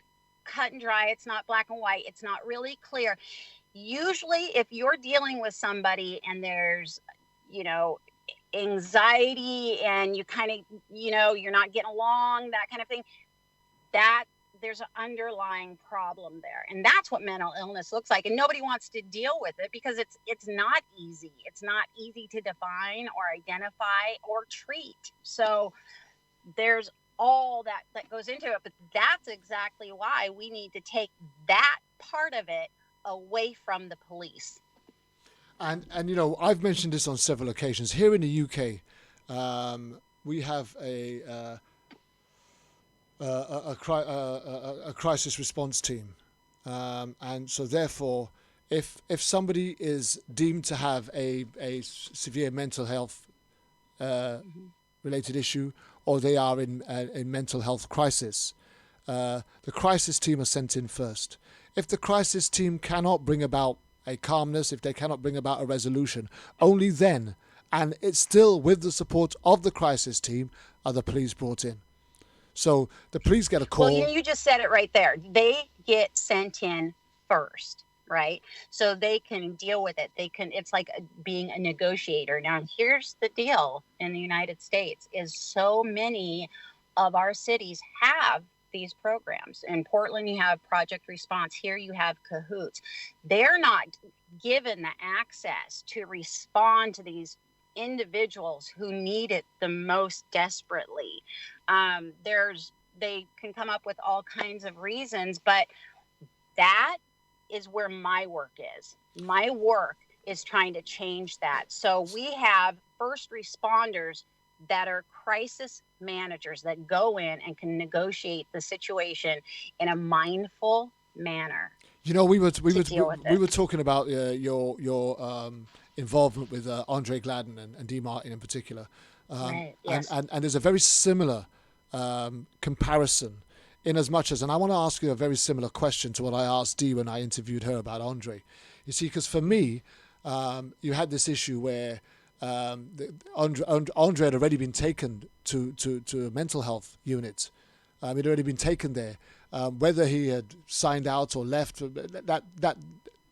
cut and dry. It's not black and white. It's not really clear. Usually, if you're dealing with somebody and there's, anxiety, and you kind of, you're not getting along, that kind of thing, that there's an underlying problem there. And that's what mental illness looks like. And nobody wants to deal with it because it's not easy. It's not easy to define or identify or treat. So there's all that goes into it. But that's exactly why we need to take that part of it away from the police. And I've mentioned this on several occasions. Here in the UK, we have a crisis response team, and so therefore, if somebody is deemed to have a severe mental health related issue, or they are in a mental health crisis, the crisis team are sent in first. If the crisis team cannot bring about a calmness, if they cannot bring about a resolution, only then, and it's still with the support of the crisis team, are the police brought in. So the police get a call. Well, you just said it right there. They get sent in first, right? So they can deal with it. It's like being a negotiator. Now, here's the deal in the United States is so many of our cities have these programs. In Portland, you have Project Response. Here you have Cahoots. They're not given the access to respond to these individuals who need it the most desperately. They can come up with all kinds of reasons, but that is where my work is. My work is trying to change that. So we have first responders that are crisis managers that go in and can negotiate the situation in a mindful manner. We were talking about your involvement with Andre Gladden and Dee Martin in particular, right, yes. and there's a very similar comparison, in as much as, and I want to ask you a very similar question to what I asked Dee when I interviewed her about Andre. You see, because for me, you had this issue where Andre had already been taken to a mental health unit. He'd already been taken there. Whether he had signed out or left, that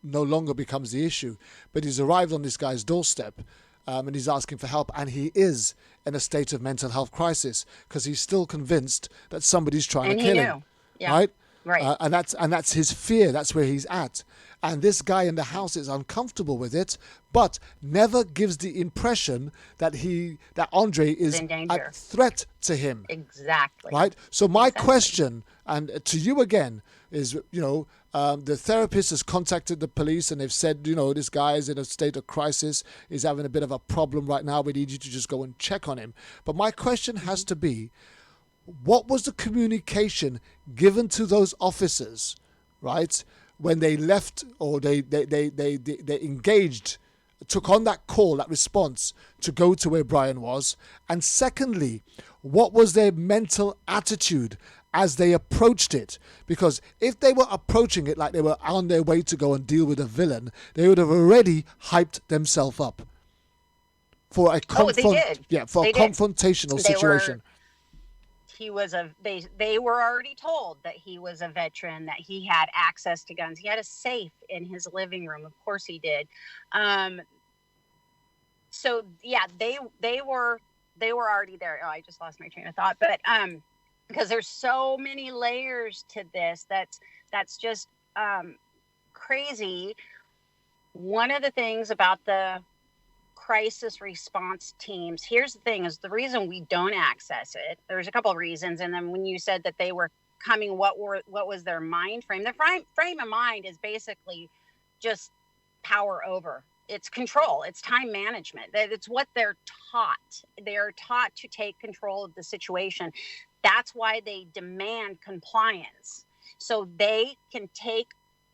no longer becomes the issue. But he's arrived on this guy's doorstep, and he's asking for help, and he is in a state of mental health crisis because he's still convinced that somebody's trying to kill him. Yeah. Right. And that's his fear. That's where he's at. And this guy in the house is uncomfortable with it, but never gives the impression that Andre is a threat to him. Exactly. Right. So my question, and to you again, is the therapist has contacted the police and they've said this guy is in a state of crisis. He's having a bit of a problem right now. We need you to just go and check on him. But my question has to be, what was the communication given to those officers, right, when they left or they engaged, took on that call, that response to go to where Brian was? And secondly, what was their mental attitude as they approached it? Because if they were approaching it like they were on their way to go and deal with a villain, they would have already hyped themselves up for a confrontational situation. They were already told that he was a veteran, that he had access to guns. He had a safe in his living room. Of course he did. So yeah, they were already there. Oh, I just lost my train of thought. But because there's so many layers to this, that's just crazy. One of the things about the crisis response teams, here's the thing, is the reason we don't access it, there's a couple of reasons. And then when you said that they were coming, what was their mind frame? The frame of mind is basically just power over. it's control, it's time management. It's what they're taught. They're taught to take control of the situation. That's why they demand compliance, so they can take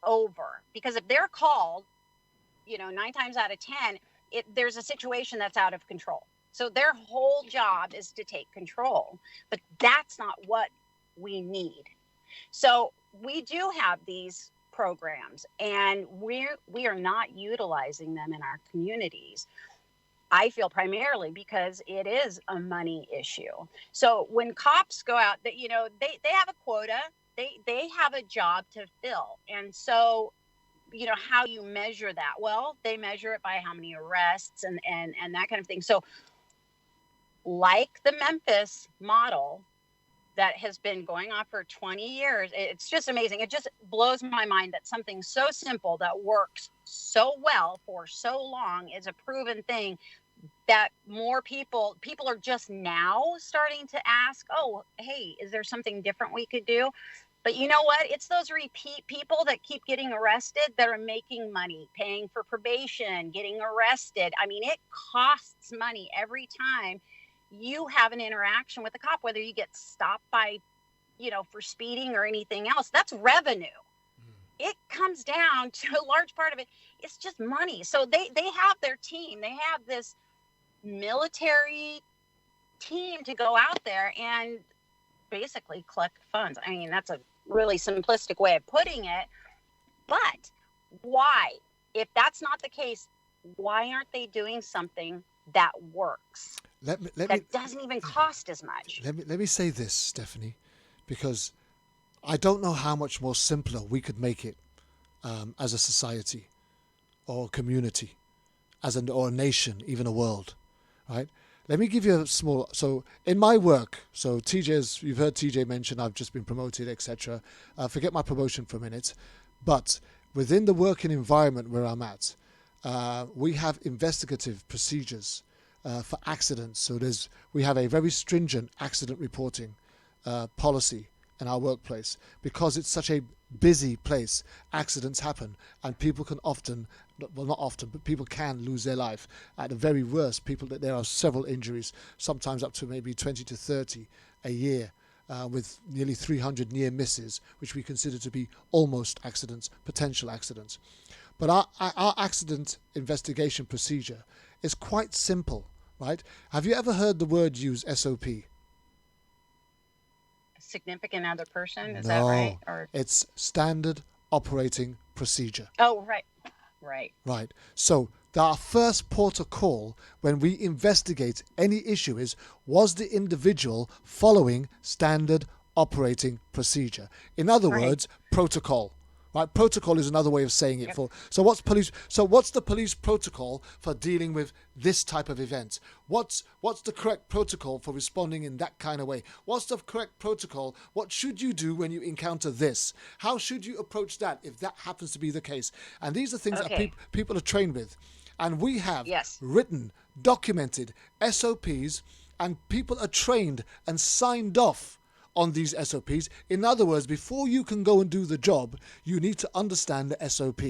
over. Because if they're called, 9 times out of 10, there's a situation that's out of control. So their whole job is to take control, but that's not what we need. So we do have these programs, and we are not utilizing them in our communities. I feel primarily because it is a money issue. So when cops go out, they have a quota, they have a job to fill. And so, how you measure that? Well, they measure it by how many arrests and that kind of thing. So like the Memphis model that has been going on for 20 years, it's just amazing. It just blows my mind that something so simple that works so well for so long is a proven thing, that more people are just now starting to ask, oh, hey, is there something different we could do? But you know what? It's those repeat people that keep getting arrested that are making money, paying for probation, getting arrested. I mean, it costs money every time you have an interaction with a cop, whether you get stopped by, for speeding or anything else. That's revenue. It comes down to a large part of it. It's just money. So they have their team. They have this military team to go out there and basically collect funds. I mean, that's a really simplistic way of putting it. But why? If that's not the case, why aren't they doing something that works? That doesn't even cost as much. Let me say this, Stephanie, because I don't know how much more simpler we could make it as a society or a community, or a nation, even a world, right? Let me give you a small, so in my work, so TJ's, you've heard TJ mention I've just been promoted, etc. Forget my promotion for a minute, but within the working environment where I'm at, we have investigative procedures for accidents. So we have a very stringent accident reporting policy in our workplace. Because it's such a busy place, accidents happen, and people can often, well, not often, but people can lose their life. At the very worst, there are several injuries, sometimes up to maybe 20 to 30 a year, with nearly 300 near misses, which we consider to be almost accidents, potential accidents. But our accident investigation procedure is quite simple, right? Have you ever heard the word used, SOP? Significant other person, is that right? Or it's standard operating procedure. Oh, right. So our first port of call when we investigate any issue is, was the individual following standard operating procedure? In other words, protocol. Right, protocol is another way of saying it. Yep. So what's the police protocol for dealing with this type of event? What's the correct protocol for responding in that kind of way? What's the correct protocol? What should you do when you encounter this? How should you approach that if that happens to be the case? And these are things that people are trained with. And we have written, documented SOPs, and people are trained and signed off on these SOPs. In other words, before you can go and do the job, you need to understand the SOP.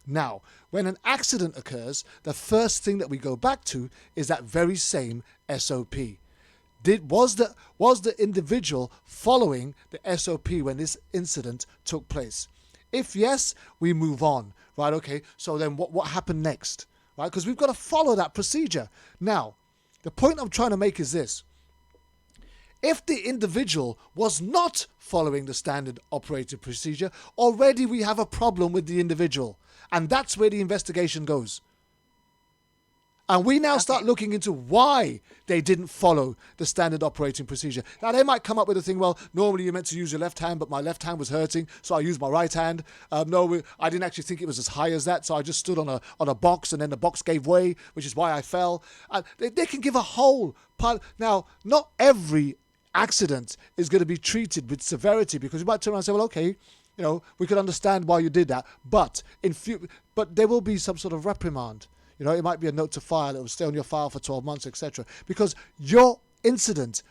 Now, when an accident occurs, the first thing that we go back to is that very same SOP. Was the individual following the SOP when this incident took place? If yes, we move on. Right, okay, so then what happened next? Right, because we've got to follow that procedure. Now, the point I'm trying to make is this. If the individual was not following the standard operating procedure, already we have a problem with the individual. And that's where the investigation goes. And we now start looking into why they didn't follow the standard operating procedure. Now, they might come up with a thing, well, normally you're meant to use your left hand, but my left hand was hurting, so I used my right hand. No, I didn't actually think it was as high as that, so I just stood on a box, and then the box gave way, which is why I fell. They can give a whole part. Now, not every accident is going to be treated with severity, because you might turn around and say, well, okay, we could understand why you did that, but there will be some sort of reprimand. It might be a note to file. It will stay on your file for 12 months, etc. Because your accident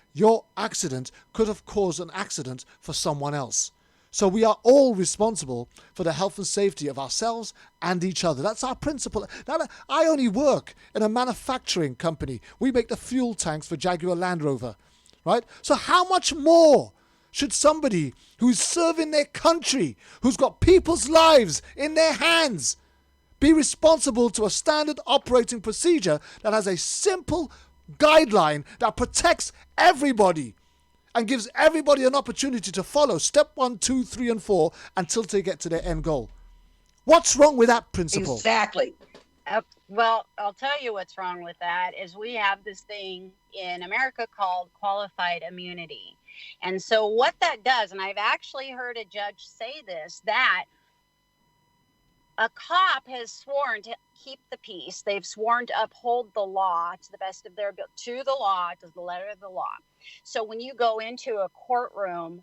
could have caused an accident for someone else. So we are all responsible for the health and safety of ourselves and each other. That's our principle. Now, I only work in a manufacturing company. We make the fuel tanks for Jaguar Land Rover, right? So how much more should somebody who's serving their country, who's got people's lives in their hands, be responsible to a standard operating procedure that has a simple guideline that protects everybody and gives everybody an opportunity to follow step 1, 2, 3, and 4 until they get to their end goal? What's wrong with that principle? Exactly. Well, I'll tell you what's wrong with that is we have this thing in America called qualified immunity. And so what that does, and I've actually heard a judge say this, that a cop has sworn to keep the peace. They've sworn to uphold the law to the best of their ability, to the law, to the letter of the law. So when you go into a courtroom,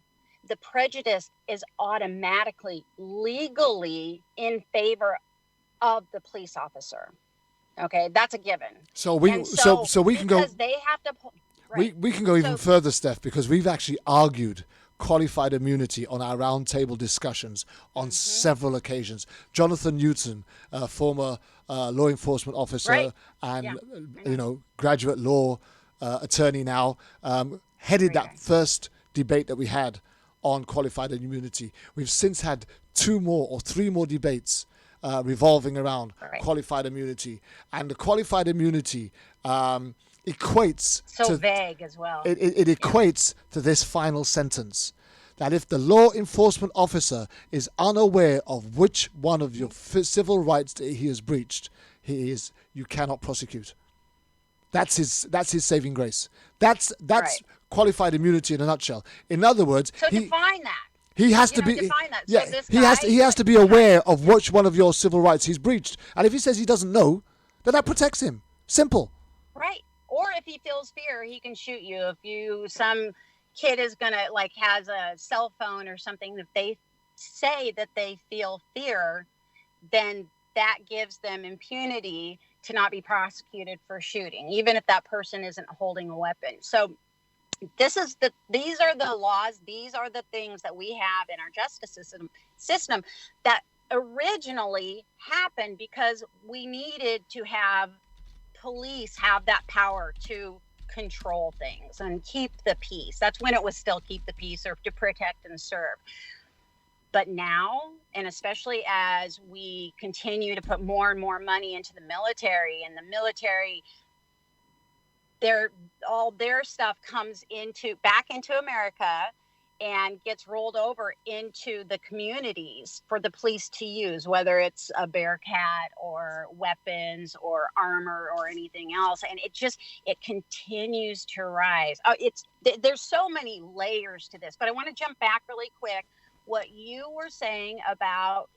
the prejudice is automatically, legally in favor of the police officer. Okay, that's a given. So we can go. Because they have to. Right. We can go even further, Steph, because we've actually argued qualified immunity on our roundtable discussions on several occasions. Jonathan Newton, former law enforcement officer and graduate law attorney now, headed that first debate that we had on qualified immunity. We've since had 2 more or 3 more debates revolving around qualified immunity, and the qualified immunity equates to vague as well. It equates to this final sentence, that if the law enforcement officer is unaware of which one of your civil rights that he has breached, you cannot prosecute. That's his saving grace. That's qualified immunity in a nutshell. In other words, so define that. He has to be. Define that. Yeah, So he has to be aware of which one of your civil rights he's breached. And if he says he doesn't know, then that protects him. Simple. Right. Or if he feels fear, he can shoot you. If some kid is gonna has a cell phone or something, if they say that they feel fear, then that gives them impunity to not be prosecuted for shooting, even if that person isn't holding a weapon. So these are the laws, these are the things that we have in our justice system that originally happened because we needed to have police have that power to control things and keep the peace. That's when it was still keep the peace or to protect and serve. But now, and especially as we continue to put more and more money into the military, and the military, all their stuff comes back into America and gets rolled over into the communities for the police to use, whether it's a Bearcat or weapons or armor or anything else. And it continues to rise. There's so many layers to this, but I want to jump back really quick. What you were saying about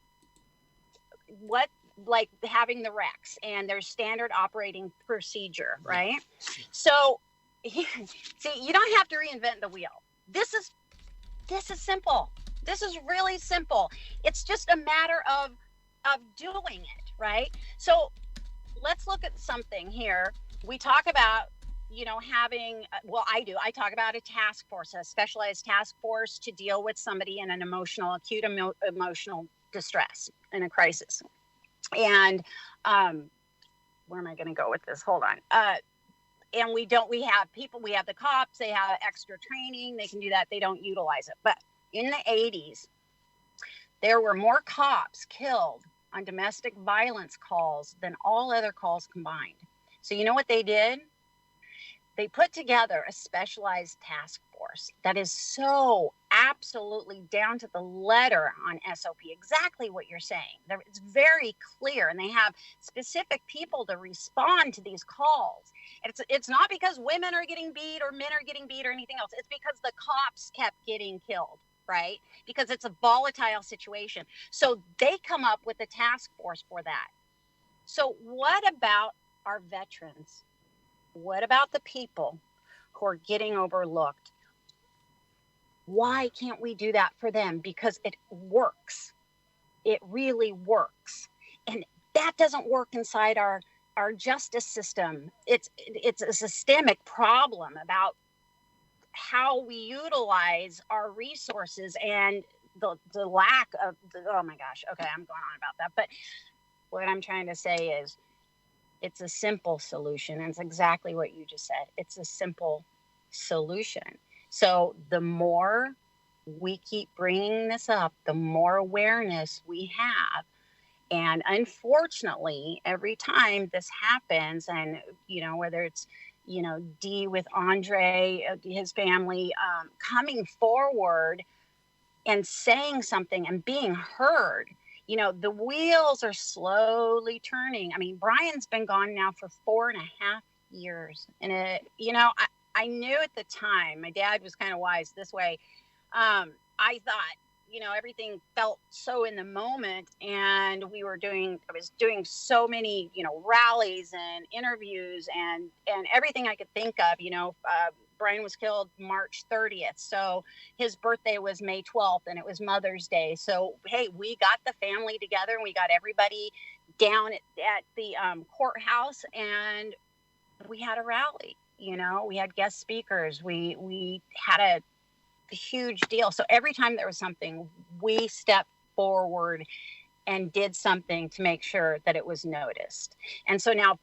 having the Rex and their standard operating procedure, right? So, see, you don't have to reinvent the wheel. This is simple. This is really simple. It's just a matter of doing it, right? So let's look at something here. We talk about, having, I talk about a task force, a specialized task force to deal with somebody in an acute emotional distress in a crisis. And where am I going to go with this? Hold on. And we have the cops, they have extra training, they can do that, they don't utilize it. But in the 80s, there were more cops killed on domestic violence calls than all other calls combined. So you know what they did? They put together a specialized task force that is so absolutely down to the letter on SOP, exactly what you're saying. It's very clear, and they have specific people to respond to these calls. It's not because women are getting beat or men are getting beat or anything else. It's because the cops kept getting killed, right? Because it's a volatile situation. So they come up with a task force for that. So what about our veterans? What about the people who are getting overlooked? Why can't we do that for them? Because it works. It really works. And that doesn't work inside our justice system. It's a systemic problem about how we utilize our resources and the lack of, oh my gosh, okay, I'm going on about that. But what I'm trying to say is it's a simple solution. And it's exactly what you just said. It's a simple solution. So the more we keep bringing this up, the more awareness we have. And unfortunately, every time this happens, and, whether it's, Dee with Andre, his family, coming forward and saying something and being heard, the wheels are slowly turning. I mean, Brian's been gone now for 4.5 years. And I knew at the time, my dad was kind of wise this way. I thought, everything felt so in the moment, and I was doing so many, rallies and interviews and everything I could think of. Brian was killed March 30th. So his birthday was May 12th, and it was Mother's Day. So, hey, we got the family together and we got everybody down at the courthouse, and we had a rally. We had guest speakers. We had a huge deal. So every time there was something, we stepped forward and did something to make sure that it was noticed. And so now,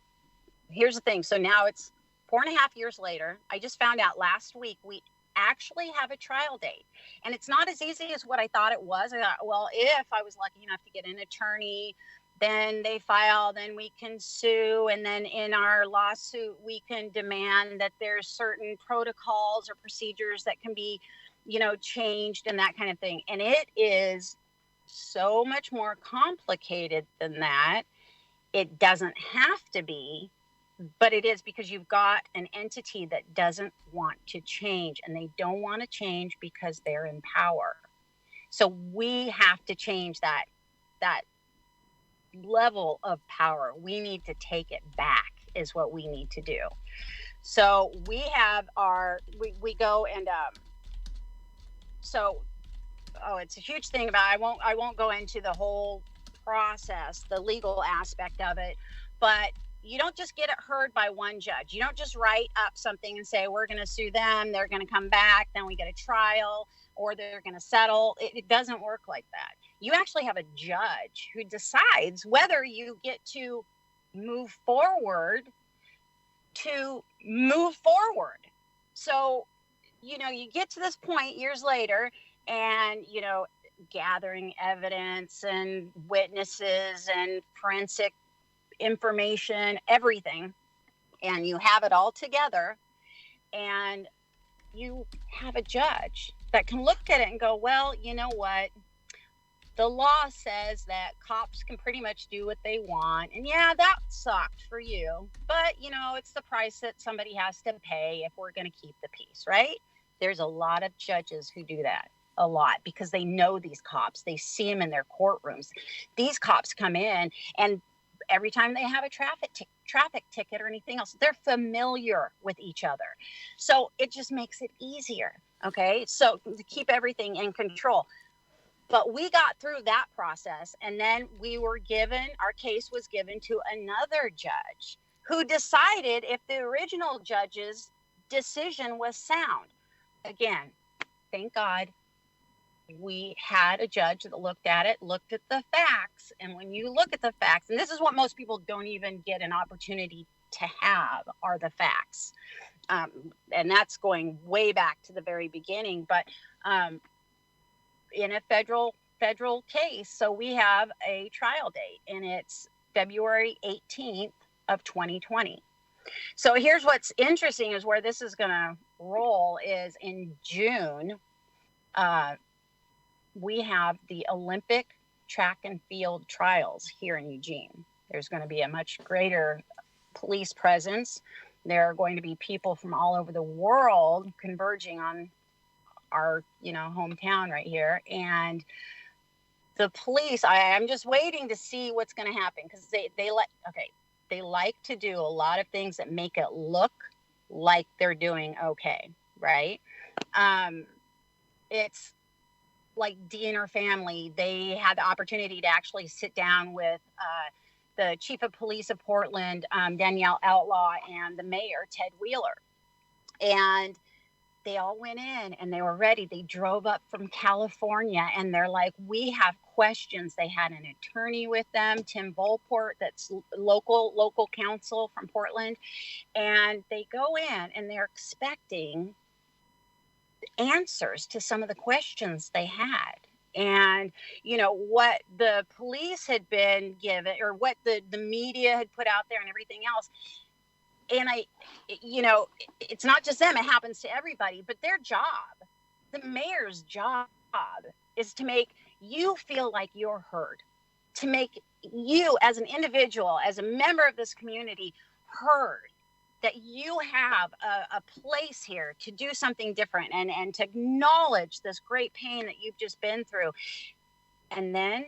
here's the thing. So now it's 4.5 years later. I just found out last week we actually have a trial date. And it's not as easy as what I thought it was. I thought, well, if I was lucky enough to get an attorney, then they file, then we can sue. And then in our lawsuit, we can demand that there's certain protocols or procedures that can be, changed and that kind of thing. And it is so much more complicated than that. It doesn't have to be, but it is, because you've got an entity that doesn't want to change, and they don't want to change because they're in power. So we have to change that level of power. We need to take it back is what we need to do. So we have we go and it's a huge thing about, I won't go into the whole process, the legal aspect of it, but you don't just get it heard by one judge. You don't just write up something and say, we're going to sue them, they're going to come back, then we get a trial, or they're going to settle. It doesn't work like that. You actually have a judge who decides whether you get to move forward. So, you get to this point years later, and, gathering evidence and witnesses and forensic information, everything, and you have it all together, and you have a judge that can look at it and go, well, you know what? The law says that cops can pretty much do what they want. And yeah, that sucked for you. But, it's the price that somebody has to pay if we're going to keep the peace, right? There's a lot of judges who do that. A lot, because they know these cops. They see them in their courtrooms. These cops come in, and every time they have a traffic ticket or anything else, they're familiar with each other. So it just makes it easier. Okay. So to keep everything in control. But we got through that process, and then our case was given to another judge who decided if the original judge's decision was sound. Again, thank God we had a judge that looked at the facts. And when you look at the facts, and this is what most people don't even get an opportunity to have, are the facts. And that's going way back to the very beginning. But in a federal case, so we have a trial date, and it's February 18th of 2020. So here's what's interesting, is where this is going to roll is in June. We have the Olympic track and field trials here in Eugene. There's going to be a much greater police presence. There are going to be people from all over the world converging on our, hometown right here. And the police, I'm just waiting to see what's going to happen, because they like to do a lot of things that make it look like they're doing okay, right? It's like Dee and her family, they had the opportunity to actually sit down with the chief of police of Portland, Danielle Outlaw, and the mayor, Ted Wheeler. And they all went in and they were ready. They drove up from California and they're like, we have questions. They had an attorney with them, Tim Volport, that's local counsel from Portland. And they go in and they're expecting answers to some of the questions they had. And, you know, what the police had been given or what the media had put out there and everything else. And you know, it's not just them, it happens to everybody, but their job, the mayor's job, is to make you feel like you're heard, to make you as an individual, as a member of this community, heard, that you have a place here to do something different and to acknowledge this great pain that you've just been through, and then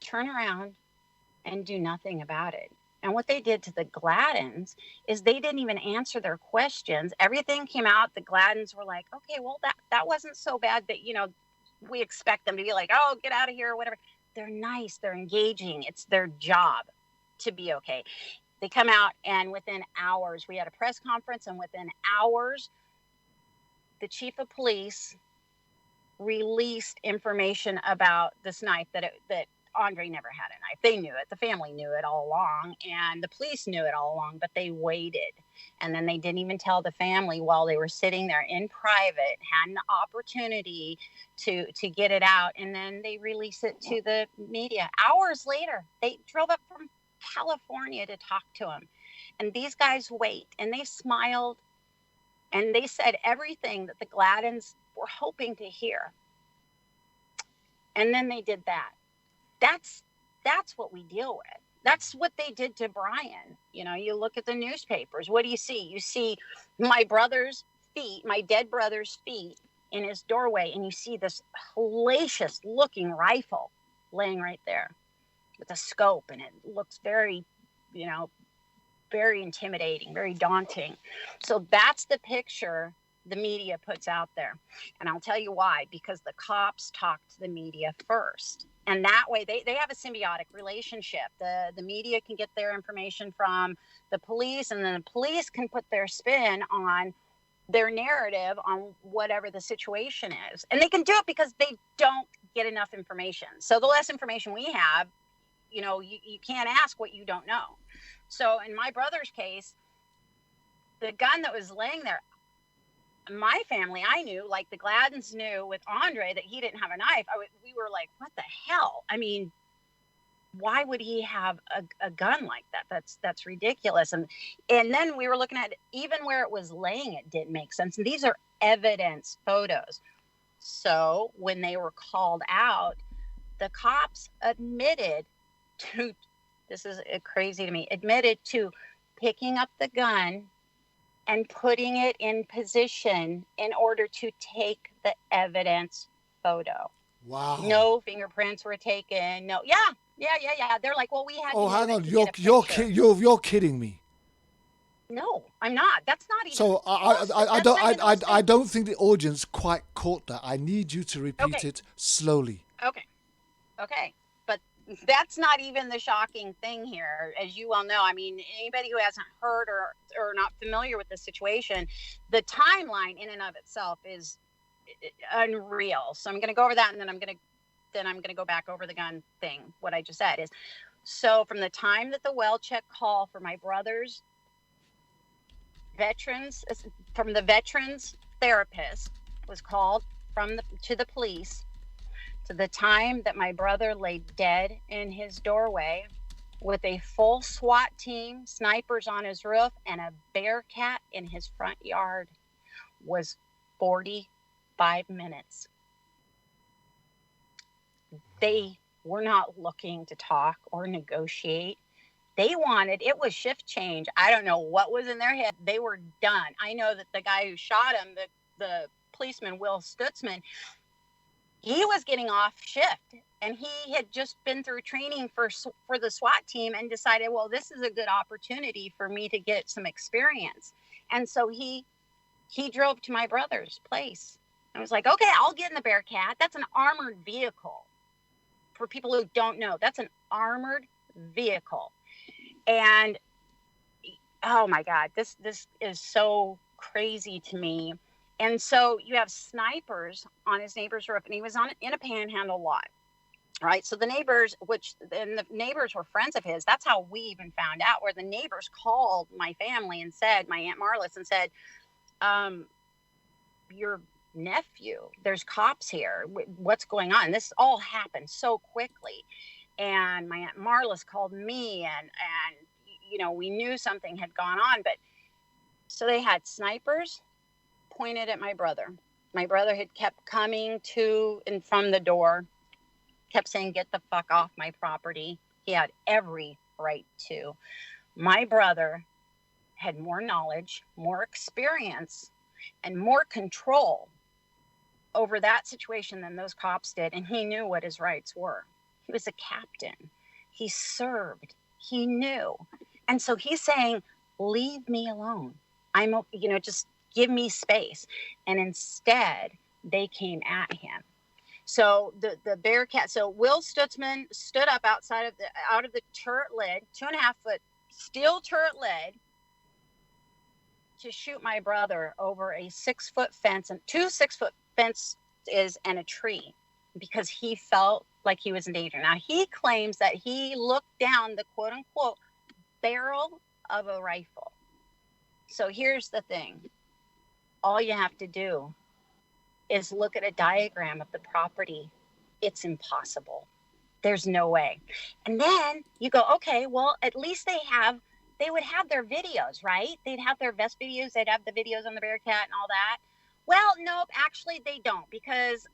turn around and do nothing about it. And what they did to the Gladdens is they didn't even answer their questions. Everything came out. The Gladdens were like, okay, well, that wasn't so bad, but, you know, we expect them to be like, oh, get out of here or whatever. They're nice. They're engaging. It's their job to be okay. They come out, and within hours, we had a press conference, and within hours, the chief of police released information about this knife that Andre never had a knife. They knew it. The family knew it all along, and the police knew it all along, but they waited. And then they didn't even tell the family while they were sitting there in private, had an opportunity to get it out, and then they released it to the media. Hours later, they drove up from California to talk to him. And these guys wait, and they smiled, and they said everything that the Gladdens were hoping to hear. And then they did that. That's what we deal with. That's what they did to Brian. You know, you look at the newspapers. What do you see? You see my brother's feet, my dead brother's feet in his doorway, and you see this hellacious looking rifle laying right there with a scope, and it looks very, you know, very intimidating, very daunting. So that's the picture the media puts out there. And I'll tell you why, because the cops talk to the media first. And that way they have a symbiotic relationship. The media can get their information from the police, and then the police can put their spin on their narrative on whatever the situation is. And they can do it because they don't get enough information. So the less information we have, you know, you can't ask what you don't know. So in my brother's case, the gun that was laying there, my family, I knew, like the Gladdens knew with Andre, that he didn't have a knife. We were like, what the hell? I mean, why would he have a gun like that? That's ridiculous. And then we were looking at even where it was laying, it didn't make sense. And these are evidence photos. So when they were called out, the cops admitted to, this is crazy to me, admitted to picking up the gun and putting it in position in order to take the evidence photo. Wow. No fingerprints were taken. No. Yeah. They're like, well, we had. Oh, to hang on. You're You're kidding me. No, I'm not. That's not even. So I don't think the audience quite caught that. I need you to repeat it slowly. Okay. But that's not even the shocking thing here, as you well know. I mean, anybody who hasn't heard or not familiar with the situation, the timeline in and of itself is unreal. So I'm going to go over that, and then I'm going to go back over the gun thing. What I just said is, so from the time that the well check call for my brother's veterans therapist was called to the police, to the time that my brother lay dead in his doorway with a full SWAT team, snipers on his roof, and a bear cat in his front yard, was 45 minutes. They were not looking to talk or negotiate. It was shift change. I don't know what was in their head. They were done. I know that the guy who shot him, the policeman, Will Stutzman, he was getting off shift, and he had just been through training for the SWAT team and decided, well, this is a good opportunity for me to get some experience. And so he drove to my brother's place. I was like, okay, I'll get in the Bearcat. That's an armored vehicle. For people who don't know, that's an armored vehicle. And oh my God, this is so crazy to me. And so you have snipers on his neighbor's roof, and he was in a panhandle lot. Right. So the neighbors, the neighbors were friends of his. That's how we even found out, where the neighbors called my family and said, my Aunt Marlis, and said, your nephew, there's cops here. What's going on? This all happened so quickly. And my Aunt Marlis called me, and we knew something had gone on. But so they had snipers pointed at my brother. My brother had kept coming to and from the door, kept saying, get the fuck off my property. He had every right to. My brother had more knowledge, more experience, and more control over that situation than those cops did. And he knew what his rights were. He was a captain. He served. He knew. And so he's saying, leave me alone. Just give me space. And instead, they came at him. So the Bearcat, so Will Stutzman stood up out of the turret lid, 2.5-foot steel turret lid, to shoot my brother over a 6-foot fence, and 2 6-foot fences and a tree, because he felt like he was in danger. Now, he claims that he looked down the quote unquote barrel of a rifle. So here's the thing. All you have to do is look at a diagram of the property. It's impossible. There's no way. And then you go, okay, well, at least they would have their videos, right? They'd have their vest videos. They'd have the videos on the Bearcat and all that. Well, nope, actually they don't, because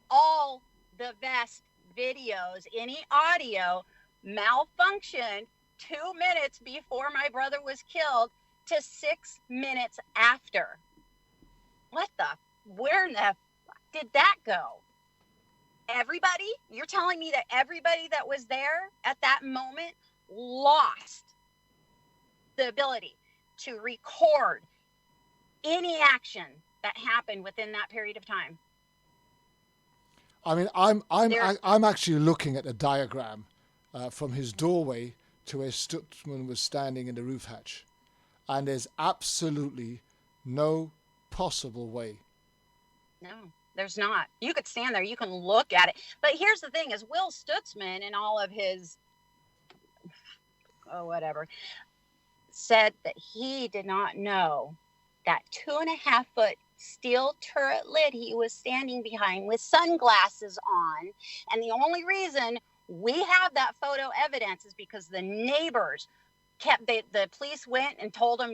all the vest videos, any audio malfunctioned 2 minutes before my brother was killed to 6 minutes after. Where in the fuck did that go? Everybody? You're telling me that everybody that was there at that moment lost the ability to record any action that happened within that period of time? I mean, I'm actually looking at a diagram from his doorway to where Stutzman was standing in the roof hatch, and there's absolutely no possible way. No, there's not. You could stand there, you can look at it. But here's the thing, is Will Stutzman and all of his, whatever, said that he did not know that 2.5-foot steel turret lid he was standing behind with sunglasses on. And the only reason we have that photo evidence is because the neighbors the police went and told them,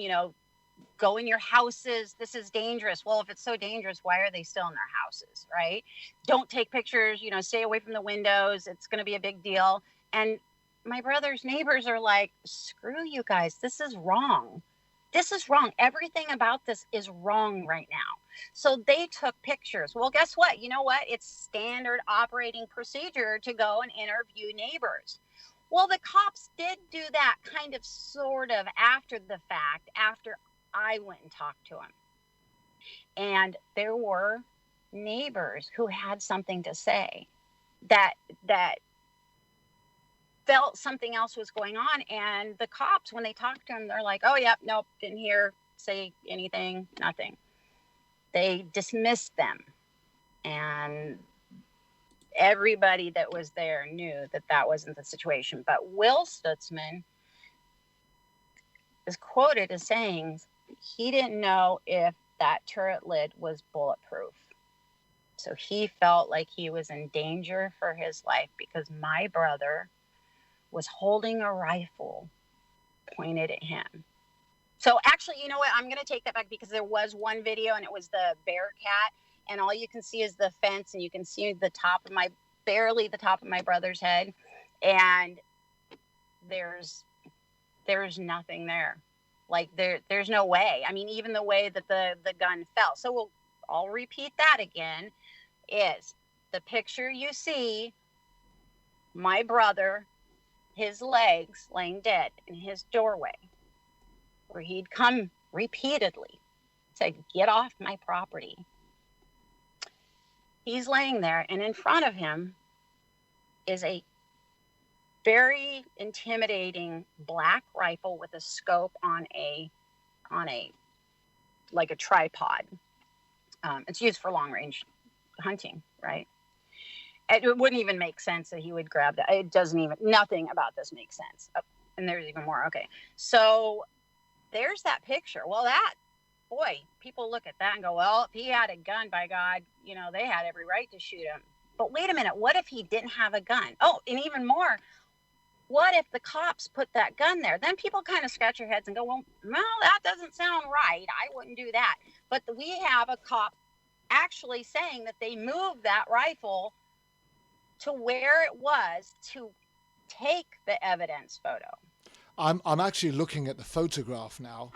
go in your houses. This is dangerous. Well, if it's so dangerous, why are they still in their houses, right? Don't take pictures, stay away from the windows. It's going to be a big deal. And my brother's neighbors are like, screw you guys. This is wrong. This is wrong. Everything about this is wrong right now. So they took pictures. Well, guess what? You know what? It's standard operating procedure to go and interview neighbors. Well, the cops did do that kind of sort of after the fact, after I went and talked to him. And there were neighbors who had something to say that felt something else was going on. And the cops, when they talked to him, they're like, oh, yeah, nope, didn't hear, say anything, nothing. They dismissed them. And everybody that was there knew that that wasn't the situation. But Will Stutzman is quoted as saying he didn't know if that turret lid was bulletproof. So he felt like he was in danger for his life because my brother was holding a rifle pointed at him. So actually, you know what? I'm going to take that back because there was one video and it was the Bearcat, and all you can see is the fence, and you can see barely the top of my brother's head, and there's nothing there. Like there's no way. I mean, even the way that the gun fell. So I'll repeat that again, is the picture you see, my brother, his legs laying dead in his doorway, where he'd come repeatedly, said, get off my property. He's laying there, and in front of him is a very intimidating black rifle with a scope on a like a tripod. It's used for long range hunting, right? It wouldn't even make sense that he would grab that. It doesn't even, nothing about this makes sense. Oh, and there's even more. Okay. So there's that picture. Well, that, boy, people look at that and go, well, if he had a gun, by God, you know, they had every right to shoot him. But wait a minute. What if he didn't have a gun? Oh, and even more, what if the cops put that gun there? Then people kind of scratch their heads and go, well, no, that doesn't sound right. I wouldn't do that. But we have a cop actually saying that they moved that rifle to where it was to take the evidence photo. I'm actually looking at the photograph now,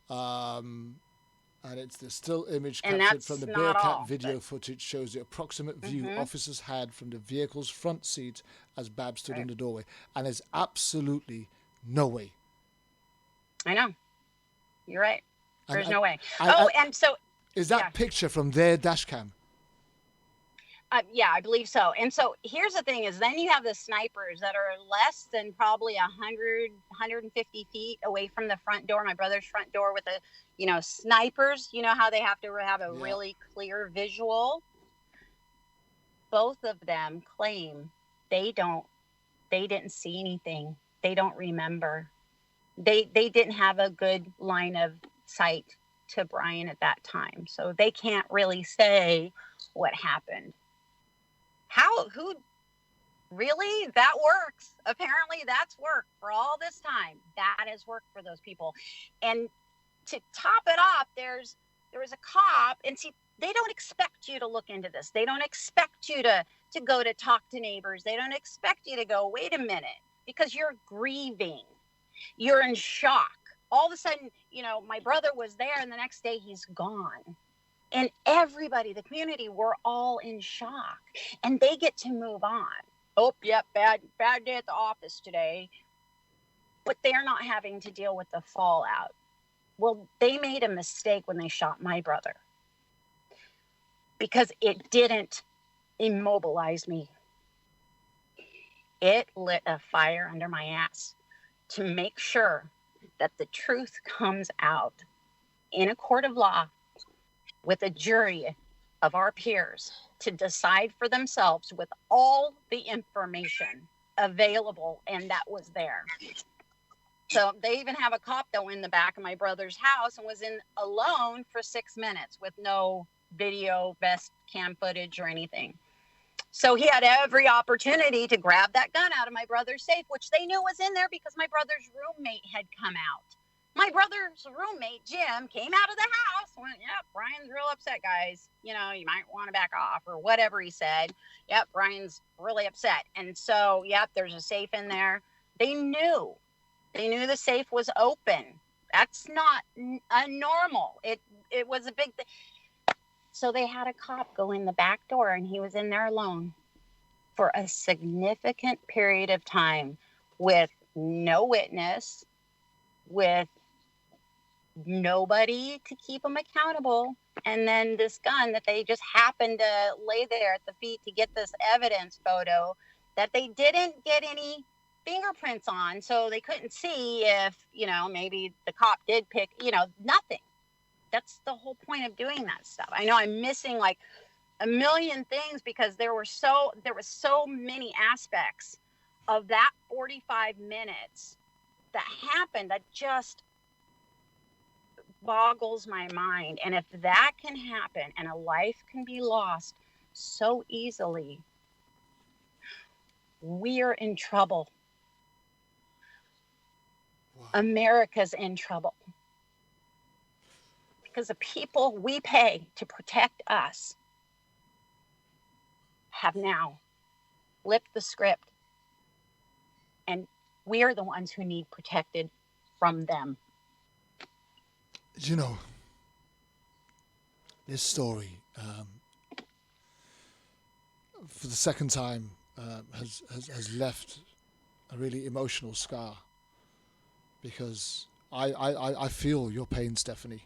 and it's the still image captured from the Bearcat video footage shows the approximate view officers had from the vehicle's front seat as Babb stood in the doorway. And there's absolutely no way. I know. You're right. There's no way. And so... Is that picture from their dash cam? Yeah, I believe so. And so here's the thing is then you have the snipers that are less than probably 100, 150 feet away from the front door, my brother's front door with the, you know, snipers, you know how they have to have a really clear visual. Both of them claim they didn't see anything. They don't remember. They didn't have a good line of sight to Brian at that time. So they can't really say what happened. Who really? That works. Apparently that's worked for all this time. That has worked for those people. And to top it off, there was a cop, and see, they don't expect you to look into this. They don't expect you to go to talk to neighbors. They don't expect you to go, wait a minute, because you're grieving. You're in shock. All of a sudden, you know, my brother was there and the next day he's gone. And everybody, the community, we're all in shock. And they get to move on. Oh, yep, bad day at the office today. But they're not having to deal with the fallout. Well, they made a mistake when they shot my brother. Because it didn't immobilize me. It lit a fire under my ass to make sure that the truth comes out in a court of law with a jury of our peers to decide for themselves with all the information available, and that was there. So they even have a cop that went in the back of my brother's house and was in alone for 6 minutes with no video, vest cam footage or anything. So he had every opportunity to grab that gun out of my brother's safe, which they knew was in there because my brother's roommate had come out. My brother's roommate, Jim, came out of the house, went, yep, Brian's real upset, guys. You know, you might want to back off or whatever he said. Yep, Brian's really upset. And so, yep, there's a safe in there. They knew the safe was open. That's not normal. It was a big thing. So they had a cop go in the back door and he was in there alone for a significant period of time with no witness, with nobody to keep him accountable. And then this gun that they just happened to lay there at the feet to get this evidence photo that they didn't get any fingerprints on. So they couldn't see if, you know, maybe the cop did pick, you know, nothing. That's the whole point of doing that stuff. I know I'm missing like a million things because there were so many aspects of that 45 minutes that happened that just boggles my mind. And if that can happen and a life can be lost so easily, we're in trouble. Wow. America's in trouble. Because the people we pay to protect us have now flipped the script. And we are the ones who need protected from them. You know, this story, for the second time, has left a really emotional scar. Because I feel your pain, Stephanie.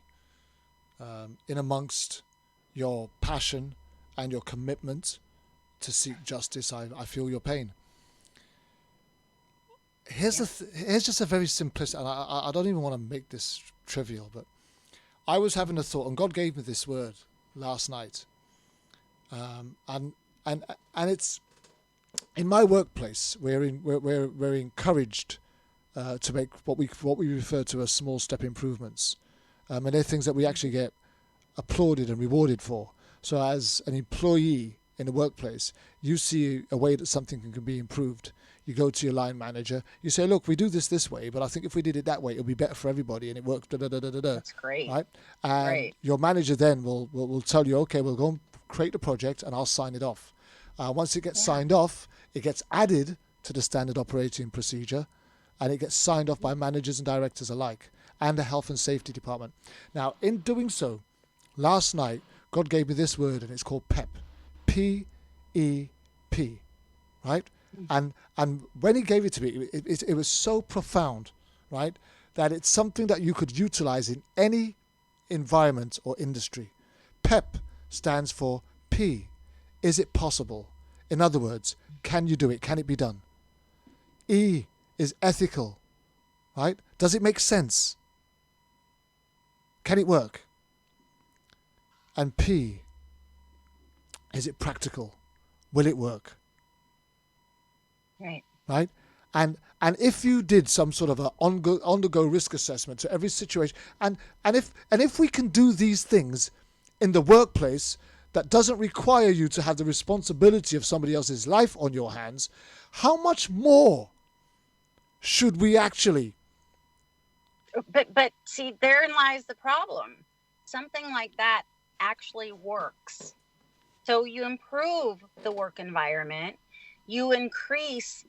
In amongst your passion and your commitment to seek justice, I feel your pain. Here's just a very simplistic, and I don't even want to make this trivial, but I was having a thought, and God gave me this word last night, and it's in my workplace. We're encouraged to make what we refer to as small step improvements, and they're things that we actually get applauded and rewarded for. So as an employee in the workplace, you see a way that something can be improved. You go to your line manager, you say, look, we do this way, but I think if we did it that way, it'll be better for everybody, and it works, That's great. right? And Right. your manager then will tell you, okay, we'll go and create the project, and I'll sign it off. Once it gets signed off, it gets added to the standard operating procedure, and it gets signed off by managers and directors alike, and the health and safety department. Now, in doing so, last night, God gave me this word, and it's called PEP. P-E-P, right? And when he gave it to me, it was so profound, right, that it's something that you could utilize in any environment or industry. PEP stands for P. Is it possible? In other words, can you do it? Can it be done? E is ethical, right? Does it make sense? Can it work? And P, is it practical? Will it work? Right. Right? And if you did some sort of a on-the-go risk assessment to every situation, and if we can do these things in the workplace that doesn't require you to have the responsibility of somebody else's life on your hands, how much more should we actually? But see, therein lies the problem. Something like that actually works. So you improve the work environment, you increase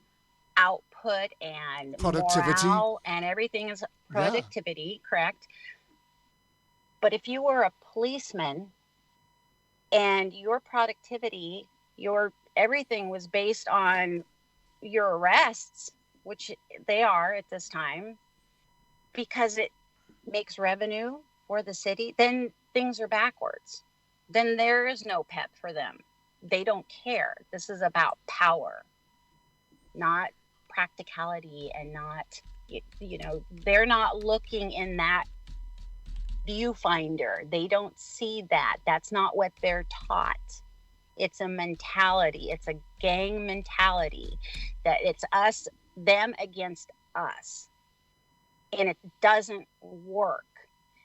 output and Productivity. morale, and everything is productivity, correct? But if you were a policeman and your productivity, your everything was based on your arrests, which they are at this time, because it makes revenue for the city, then things are backwards. Then there is no PEP for them. They don't care. This is about power, not practicality, and not, they're not looking in that viewfinder. They don't see that. That's not what they're taught. It's a mentality. It's a gang mentality that it's us, them against us. And it doesn't work,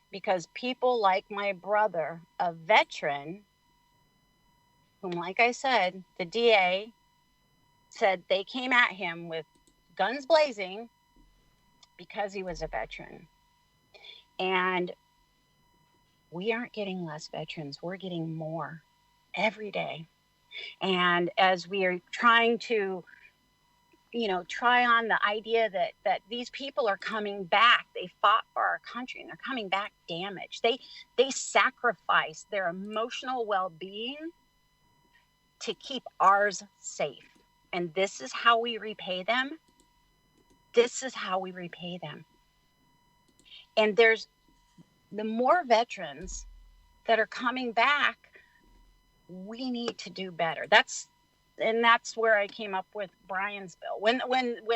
because people like my brother, a veteran, whom, like I said, the DA said they came at him with guns blazing because he was a veteran. And we aren't getting less veterans. We're getting more every day. And as we are trying to, try on the idea that these people are coming back, they fought for our country and they're coming back damaged. They sacrificed their emotional well-being to keep ours safe. And this is how we repay them. This is how we repay them. And there's the more veterans that are coming back, we need to do better. That's where I came up with Brian's bill. When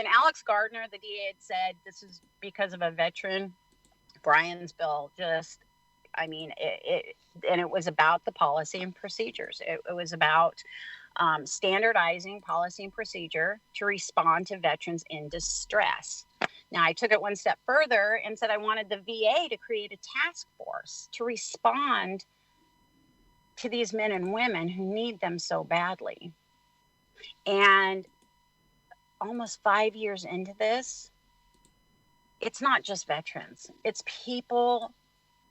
Alex Gardner, the DA, had said this is because of a veteran, Brian's bill it was about the policy and procedures. It was about standardizing policy and procedure to respond to veterans in distress. Now, I took it one step further and said I wanted the VA to create a task force to respond to these men and women who need them so badly. And almost 5 years into this, it's not just veterans. It's people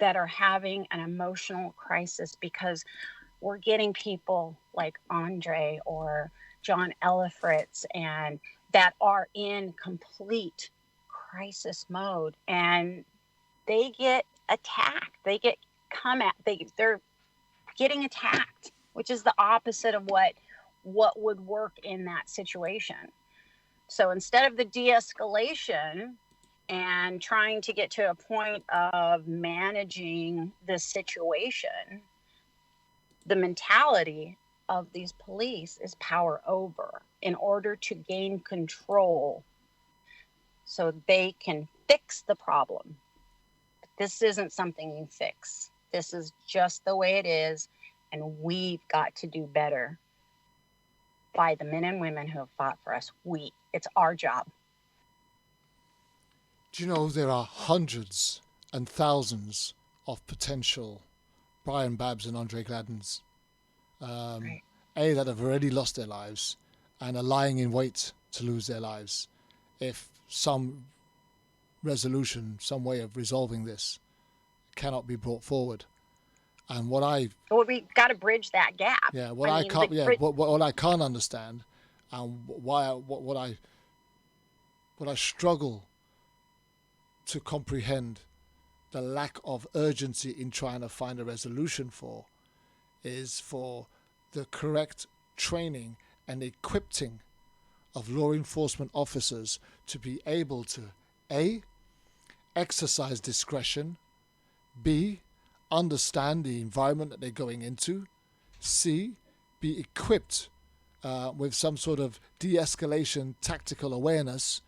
that are having an emotional crisis, because we're getting people like Andre or John Elifritz, and that are in complete crisis mode, and they get attacked. They're getting attacked, which is the opposite of what would work in that situation. So instead of the de-escalation and trying to get to a point of managing the situation, the mentality of these police is power over, in order to gain control so they can fix the problem. This isn't something you fix. This is just the way it is. And we've got to do better by the men and women who have fought for us. It's our job. Do you know there are hundreds and thousands of potential Brian Babbs and Andre Gladdens, Right. that have already lost their lives and are lying in wait to lose their lives if some resolution, some way of resolving this cannot be brought forward. And what we got to bridge that gap. what I can't understand, and what I struggle to comprehend the lack of urgency in trying to find a resolution for, is for the correct training and equipping of law enforcement officers to be able to A, exercise discretion, B, understand the environment that they're going into, C, be equipped with some sort of de-escalation tactical awareness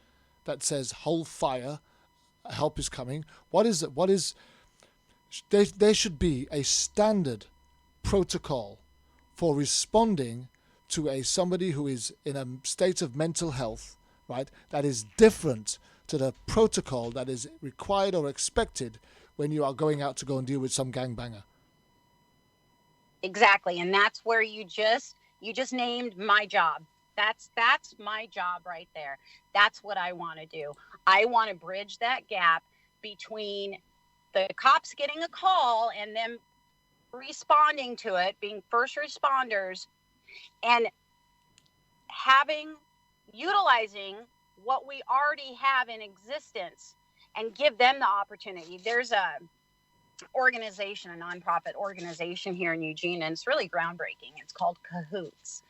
that says hold fire, help is coming. There should be a standard protocol for responding to somebody who is in a state of mental health, right, that is different to the protocol that is required or expected when you are going out to go and deal with some gangbanger. Exactly. And that's where you just named my job. That's my job right there. That's what I want to do. I want to bridge that gap between the cops getting a call and them responding to it, being first responders, and utilizing what we already have in existence and give them the opportunity. There's a nonprofit organization here in Eugene, and it's really groundbreaking. It's called Cahoots,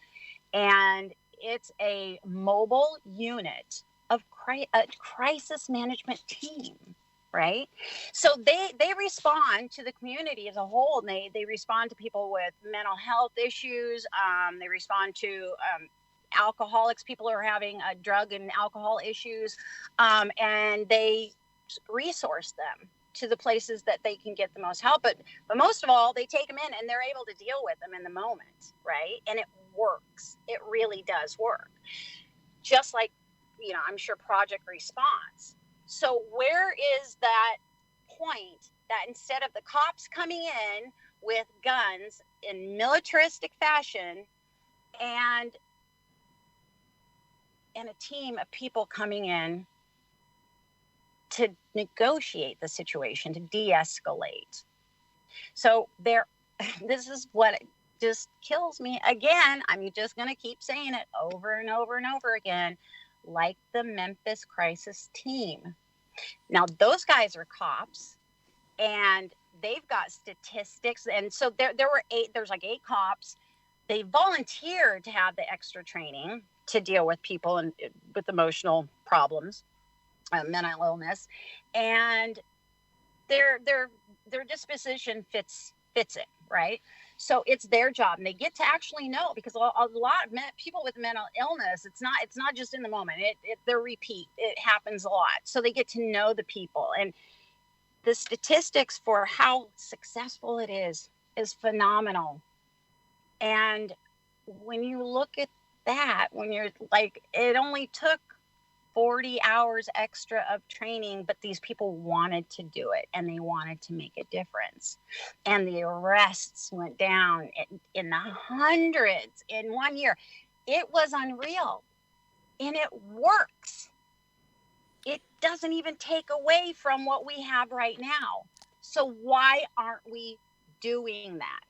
and it's a mobile unit of a crisis management team, right? So they respond to the community as a whole, and they respond to people with mental health issues. They respond to alcoholics, people who are having drug and alcohol issues, and they resource them to the places that they can get the most help. But most of all, they take them in and they're able to deal with them in the moment, right? And it works. It really does work. Just like, I'm sure Project Response. So where is that point that instead of the cops coming in with guns in militaristic fashion and a team of people coming in to negotiate the situation, to de-escalate? So this is what just kills me. Again, I'm just going to keep saying it over and over and over again, like the Memphis crisis team. Now, those guys are cops, and they've got statistics. And so there's like 8 cops. They volunteered to have the extra training to deal with people and with emotional problems, mental illness, and their disposition fits it, right? So it's their job, and they get to actually know, because a lot of people with mental illness, it's not just in the moment. They're repeat. It happens a lot. So they get to know the people, and the statistics for how successful it is phenomenal. And when you look at that, when you're like, it only took 40 hours extra of training, but these people wanted to do it and they wanted to make a difference. And the arrests went down in the hundreds in 1 year. It was unreal, and it works. It doesn't even take away from what we have right now. So why aren't we doing that?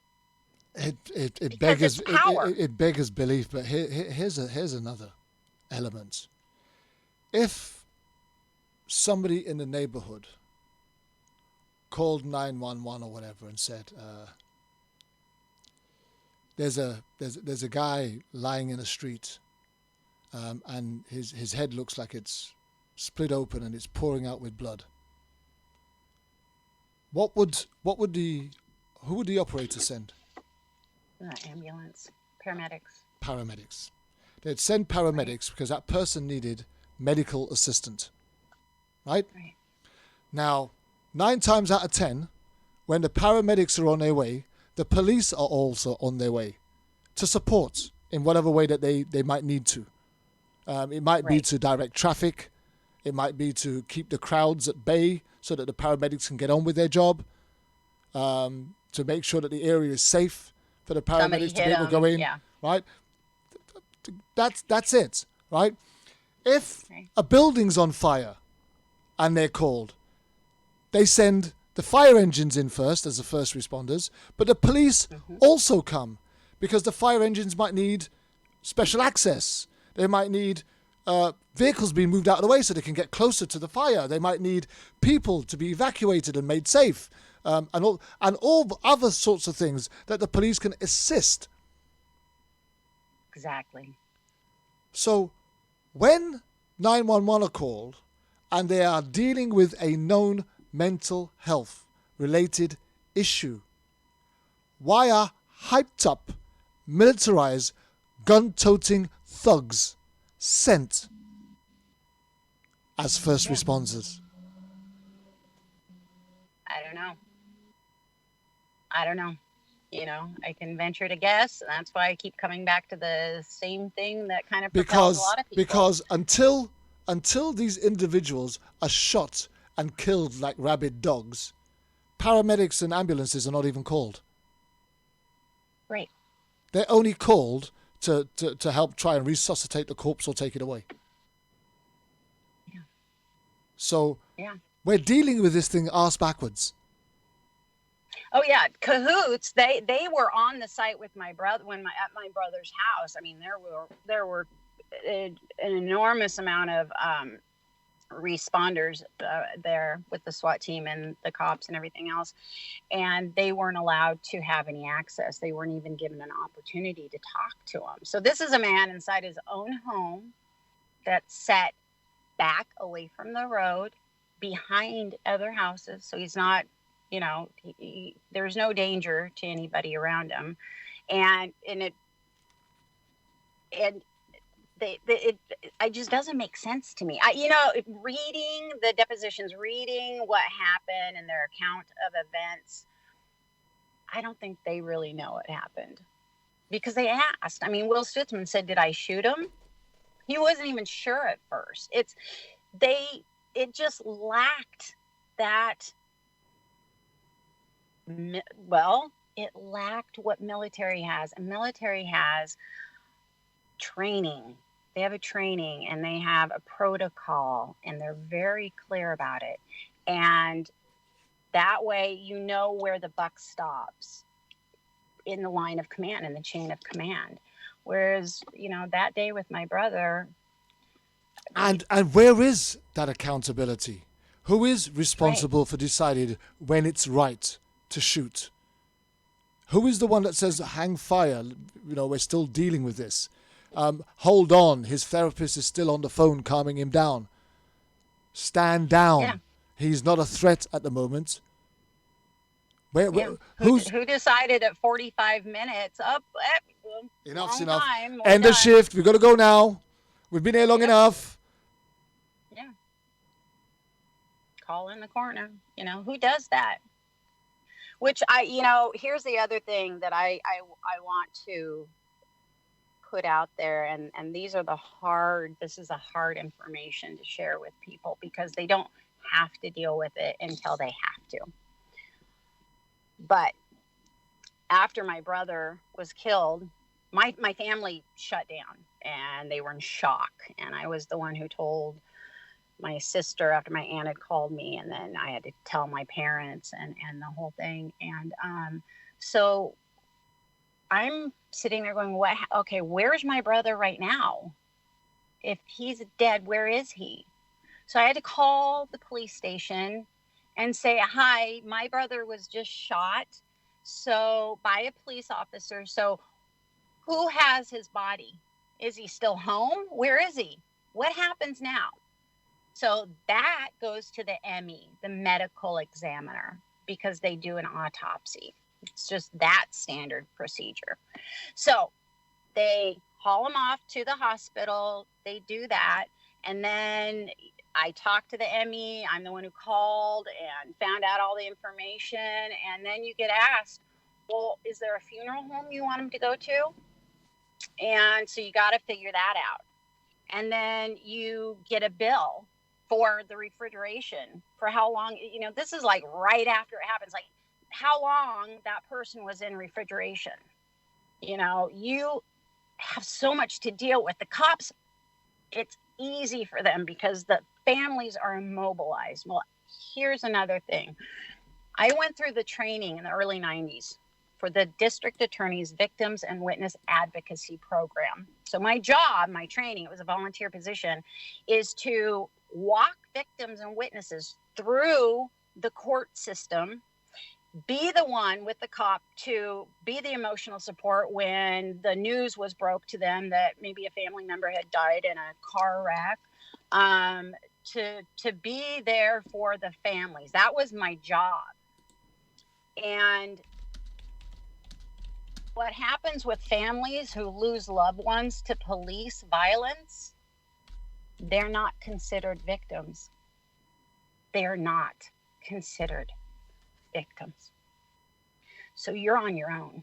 It beggars belief, but here's another element. If somebody in the neighborhood called 911 or whatever and said, there's a guy lying in a street, and his head looks like it's split open and it's pouring out with blood, who would the operator send? Ambulance, paramedics. They'd send paramedics because that person needed medical assistant, right? Now, 9 times out of 10, when the paramedics are on their way, the police are also on their way to support in whatever way that they might need to. It might be to direct traffic. It might be to keep the crowds at bay so that the paramedics can get on with their job. To make sure that the area is safe for the paramedics to be able to go in. Right? That's it. Right? If a building's on fire and they're called, they send the fire engines in first as the first responders, but the police also come because the fire engines might need special access. They might need vehicles being moved out of the way so they can get closer to the fire. They might need people to be evacuated and made safe, and all other sorts of things that the police can assist. Exactly. So when 911 are called and they are dealing with a known mental health related issue, why are hyped up, militarized, gun-toting thugs sent as first responders? I don't know. You know, I can venture to guess. And that's why I keep coming back to the same thing that kind of propels a lot of people. Because until these individuals are shot and killed like rabid dogs, paramedics and ambulances are not even called. Right. They're only called to help try and resuscitate the corpse or take it away. Yeah. So we're dealing with this thing arse backwards. Oh yeah, cahoots. They were on the site with my brother at my brother's house. I mean, there were an enormous amount of responders there with the SWAT team and the cops and everything else, and they weren't allowed to have any access. They weren't even given an opportunity to talk to him. So this is a man inside his own home that's set back away from the road, behind other houses. So he's not, you know, there's no danger to anybody around him, and it just doesn't make sense to me. Reading the depositions, reading what happened and their account of events, I don't think they really know what happened, because they asked. I mean, Will Stutzman said, "Did I shoot him?" He wasn't even sure at first. It just lacked that. Well, it lacked what military has. And military has training. They have a training and they have a protocol, and they're very clear about it. And that way, you know where the buck stops in the line of command, in the chain of command. Whereas, you know, that day with my brother. And where is that accountability? Who is responsible for deciding when it's right to shoot? Who is the one that says hang fire? You know, we're still dealing with this. Hold on, his therapist is still on the phone calming him down. Stand down. Yeah. He's not a threat at the moment. Who decided at 45 minutes up? Enough's long enough. Time, End of shift. We've got to go now. We've been here long enough. Yeah. Call in the corner. You know, who does that? Which here's the other thing that I want to put out there, and this is a hard information to share with people, because they don't have to deal with it until they have to. But after my brother was killed, my family shut down and they were in shock. And I was the one who told my sister after my aunt had called me, and then I had to tell my parents and the whole thing. And so I'm sitting there going, where's my brother right now? If he's dead, where is he? So I had to call the police station and say, hi, my brother was just shot by a police officer. So who has his body? Is he still home? Where is he? What happens now? So that goes to the ME, the medical examiner, because they do an autopsy. It's just that standard procedure. So they haul him off to the hospital. They do that. And then I talked to the ME. I'm the one who called and found out all the information. And then you get asked, well, is there a funeral home you want them to go to? And so you got to figure that out. And then you get a bill for the refrigeration for how long, this is like right after it happens, like how long that person was in refrigeration. You have so much to deal with. The cops, it's easy for them because the families are immobilized. Well, here's another thing. I went through the training in the early 90s for the district attorney's victims and witness advocacy program. So my job, my training, it was a volunteer position, is to walk victims and witnesses through the court system, be the one with the cop to be the emotional support when the news was broke to them that maybe a family member had died in a car wreck, to be there for the families. That was my job. And what happens with families who lose loved ones to police violence, they're not considered victims. They're not considered victims. So you're on your own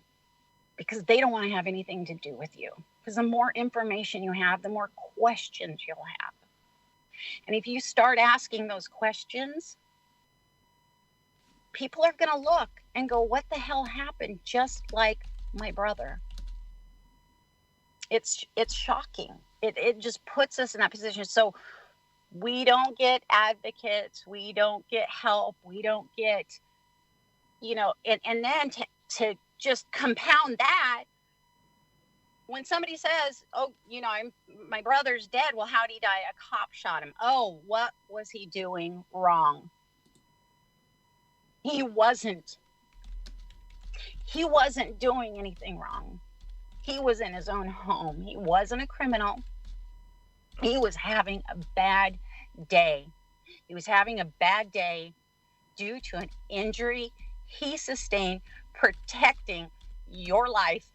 because they don't want to have anything to do with you. Because the more information you have, the more questions you'll have. And if you start asking those questions, people are going to look and go, what the hell happened? Just like my brother. It's shocking. It just puts us in that position. So we don't get advocates. We don't get help. We don't get, and then to just compound that, when somebody says, oh, my brother's dead. Well, how'd he die? A cop shot him. Oh, what was he doing wrong? He wasn't doing anything wrong. He was in his own home. He wasn't a criminal. He was having a bad day. He was having a bad day due to an injury he sustained protecting your life.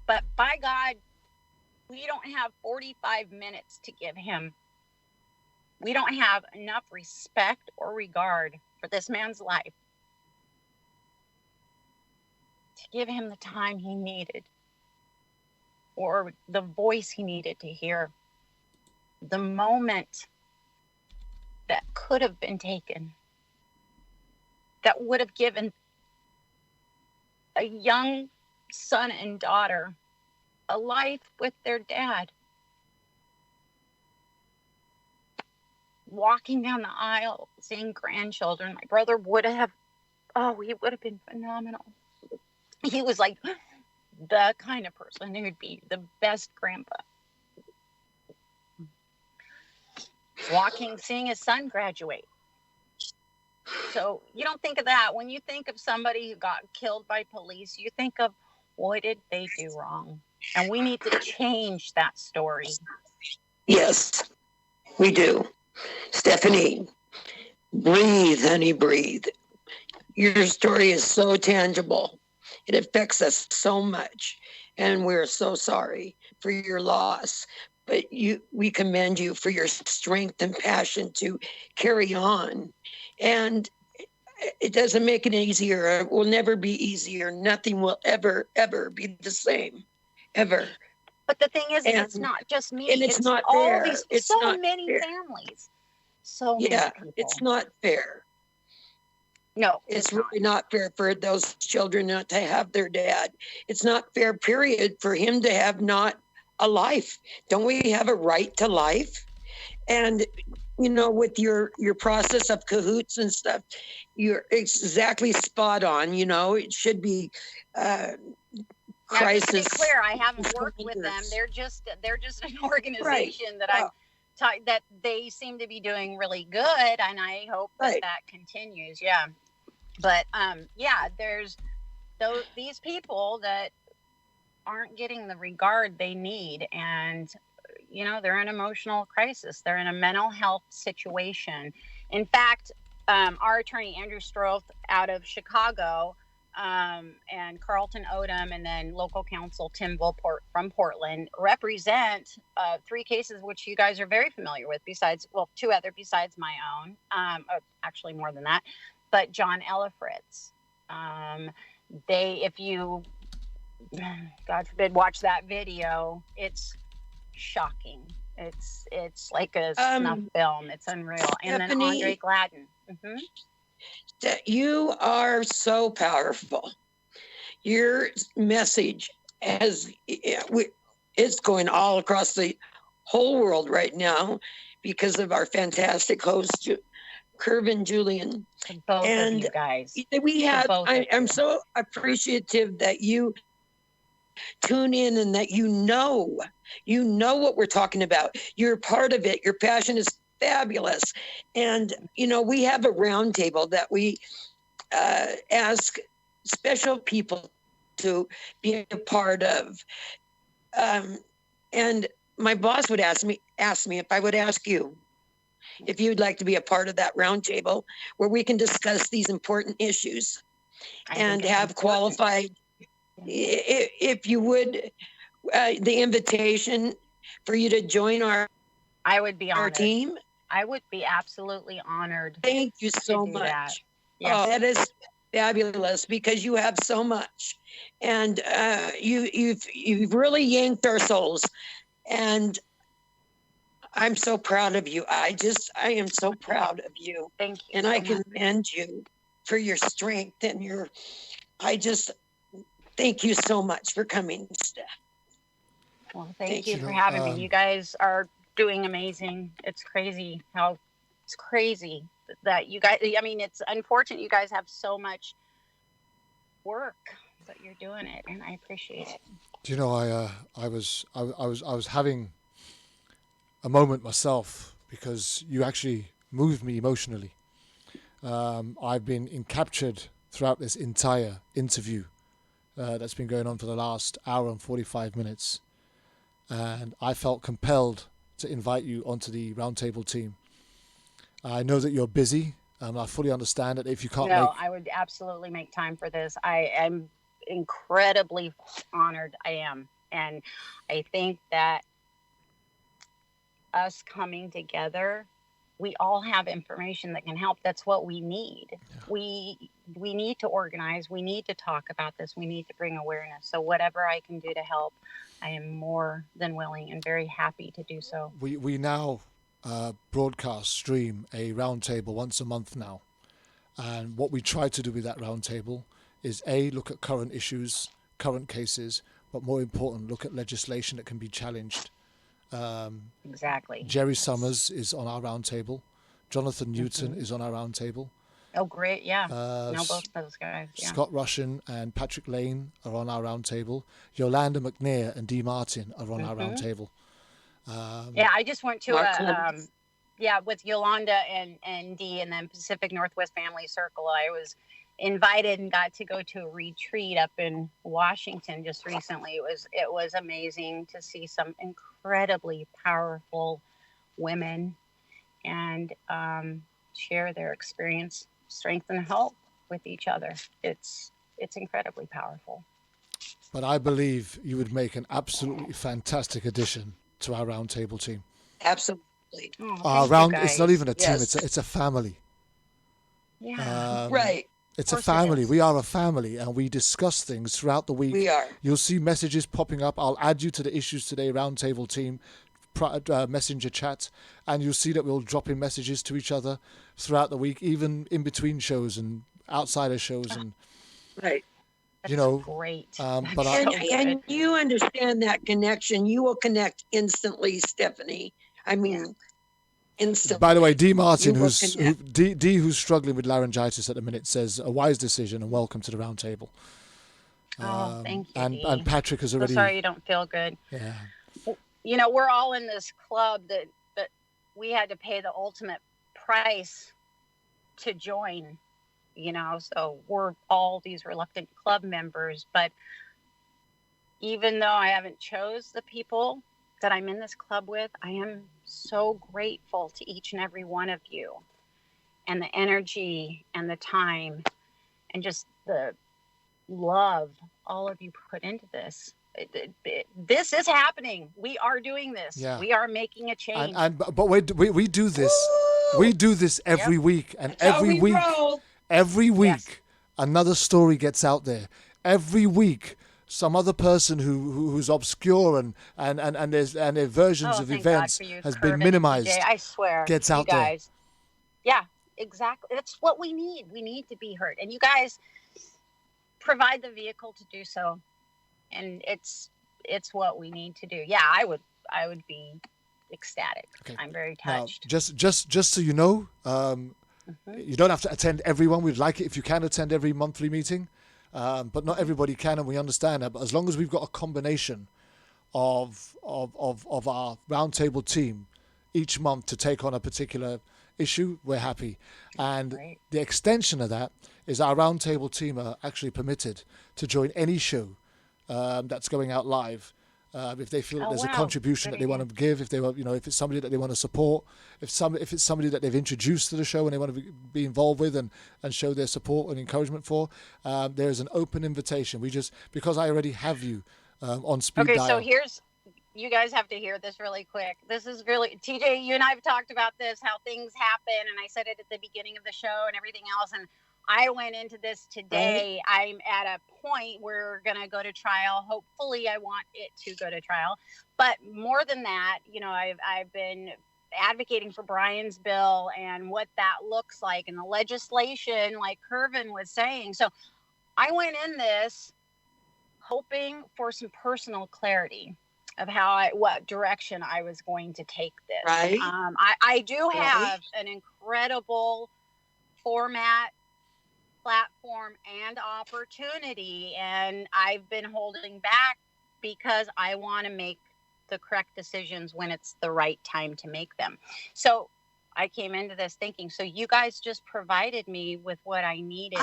But by God, we don't have 45 minutes to give him. We don't have enough respect or regard for this man's life to give him the time he needed or the voice he needed to hear. The moment that could have been taken, that would have given a young son and daughter a life with their dad. Walking down the aisle, seeing grandchildren. My brother would have been phenomenal. He was like the kind of person who would be the best grandpa. Walking, seeing his son graduate. So you don't think of that. When you think of somebody who got killed by police, you think of what did they do wrong? And we need to change that story. Yes, we do. Stephanie, breathe, honey, breathe. Your story is so tangible. It affects us so much. And we're so sorry for your loss. But we commend you for your strength and passion to carry on. And it doesn't make it easier. It will never be easier. Nothing will ever, ever be the same. Ever. But the thing is, it's not just me. And it's not all fair. these, It's so not many fair. families. So Yeah, many people. it's not fair. No, It's really not fair for those children not to have their dad. It's not fair, period, for him to have not a life. Don't we have a right to life? And, with your process of cahoots and stuff, you're exactly spot on. It should be crisis. Now, to be clear, I haven't worked with them. They're just an organization that that they seem to be doing really good, and I hope that continues. Yeah. But there's these people that aren't getting the regard they need, and they're in emotional crisis. They're in a mental health situation. In fact, our attorney Andrew Stroth out of Chicago, and Carlton Odom, and then local counsel Tim Volport from Portland represent 3 cases which you guys are very familiar with. Two other besides my own, actually more than that. But John Ellifritz, if you, God forbid, watch that video, it's shocking. It's like a snuff film. It's unreal. And then Stephanie, Andre Gladden. that you are so powerful. Your message it's going all across the whole world right now because of our fantastic host, Curb and Julian. Both and of you guys. We have. I'm so appreciative that you tune in and that you know what we're talking about. You're part of it. Your passion is fabulous. And, we have a roundtable that we ask special people to be a part of. And my boss would ask me if I would ask you if you'd like to be a part of that roundtable where we can discuss these important issues and have qualified, if you would, the invitation for you to join I would be honored. Our team. I would be absolutely honored. Thank you so much. That. Yes. Oh, that is fabulous because you have so much, and you've really yanked our souls, and I'm so proud of you. I am so proud of you. Thank you. And I commend you for your strength and thank you so much for coming, Steph. Well, thank you for having me. You guys are doing amazing. It's crazy that you guys, it's unfortunate you guys have so much work, but you're doing it and I appreciate it. Do you know, I was having a moment myself because you actually moved me emotionally. I've been encaptured throughout this entire interview that's been going on for the last hour and 45 minutes. And I felt compelled to invite you onto the roundtable team. I know that you're busy. I fully understand it. If you can't I would absolutely make time for this. I am incredibly honored. I am. And I think that us coming together, we all have information that can help. That's what we need. Yeah. We need to organize. We need to talk about this. We need to bring awareness. So whatever I can do to help, I am more than willing and very happy to do so. We now broadcast, stream a roundtable once a month now. And what we try to do with that roundtable is look at current issues, current cases, but more important, look at legislation that can be challenged. Exactly. Jerry Summers is on our roundtable. Jonathan Newton is on our roundtable. Oh, great. Yeah. Both those guys. Yeah. Scott Russian and Patrick Lane are on our roundtable. Yolanda McNair and Dee Martin are on our roundtable. I just went to with Yolanda and Dee and then Pacific Northwest Family Circle. I was invited and got to go to a retreat up in Washington just recently. It was amazing to see some incredibly powerful women and share their experience, strength, and hope with each other. It's incredibly powerful. But I believe you would make an absolutely fantastic addition to our roundtable team. Absolutely. It's not even a team; it's a family. Yeah. Right. It's a family. We are a family, and we discuss things throughout the week. We are. You'll see messages popping up. I'll add you to the Issues Today roundtable team messenger chat, and you'll see that we'll drop in messages to each other throughout the week, even in between shows and outside of shows, and right. Great. And you understand that connection. You will connect instantly, Stephanie. I mean, instantly. By the way, Dee Martin, who's struggling with laryngitis at the minute, says a wise decision and welcome to the round table. Thank you. And Patrick has already. So sorry you don't feel good. Yeah. We're all in this club that we had to pay the ultimate price to join. So we're all these reluctant club members, but even though I haven't chose the people that I'm in this club with, I am so grateful to each and every one of you and the energy and the time and just the love all of you put into this. This is happening. We are doing this. Yeah. We are making a change. But we do this. We do this every week, and every week another story gets out there. Every week, some other person who's obscure and their versions Oh, of thank God events for you, has been Curvin and minimized TJ. I swear, gets you out there. guys. Yeah, exactly. That's what we need. We need to be heard, and you guys provide the vehicle to do so. And it's what we need to do. Yeah, I would be ecstatic. Okay. I'm very Now, touched. just so you know, you don't have to attend every one. We'd like it if you can attend every monthly meeting, but not everybody can, and we understand that. But as long as we've got a combination of our roundtable team each month to take on a particular issue, we're happy. And Right. the extension of that is our roundtable team are actually permitted to join any show that's going out live. If they feel that Oh, there's a wow. contribution Good that they want to give, if they want, if it's somebody that they want to support, if it's somebody that they've introduced to the show and they want to be involved with and show their support and encouragement for, there is an open invitation. Because I already have you on speed Okay, dial. so you guys have to hear this really quick. This is really, TJ, you and I have talked about this, how things happen, and I said it at the beginning of the show and everything else, and I went into this today. Right. I'm at a point where we're going to go to trial. Hopefully, I want it to go to trial. But more than that, I've been advocating for Brian's bill and what that looks like and the legislation, like Curvin was saying. So I went in this hoping for some personal clarity of what direction I was going to take this. Right. I do have an incredible format, platform, and opportunity, and I've been holding back because I want to make the correct decisions when it's the right time to make them. So I came into this thinking, so you guys just provided me with what I needed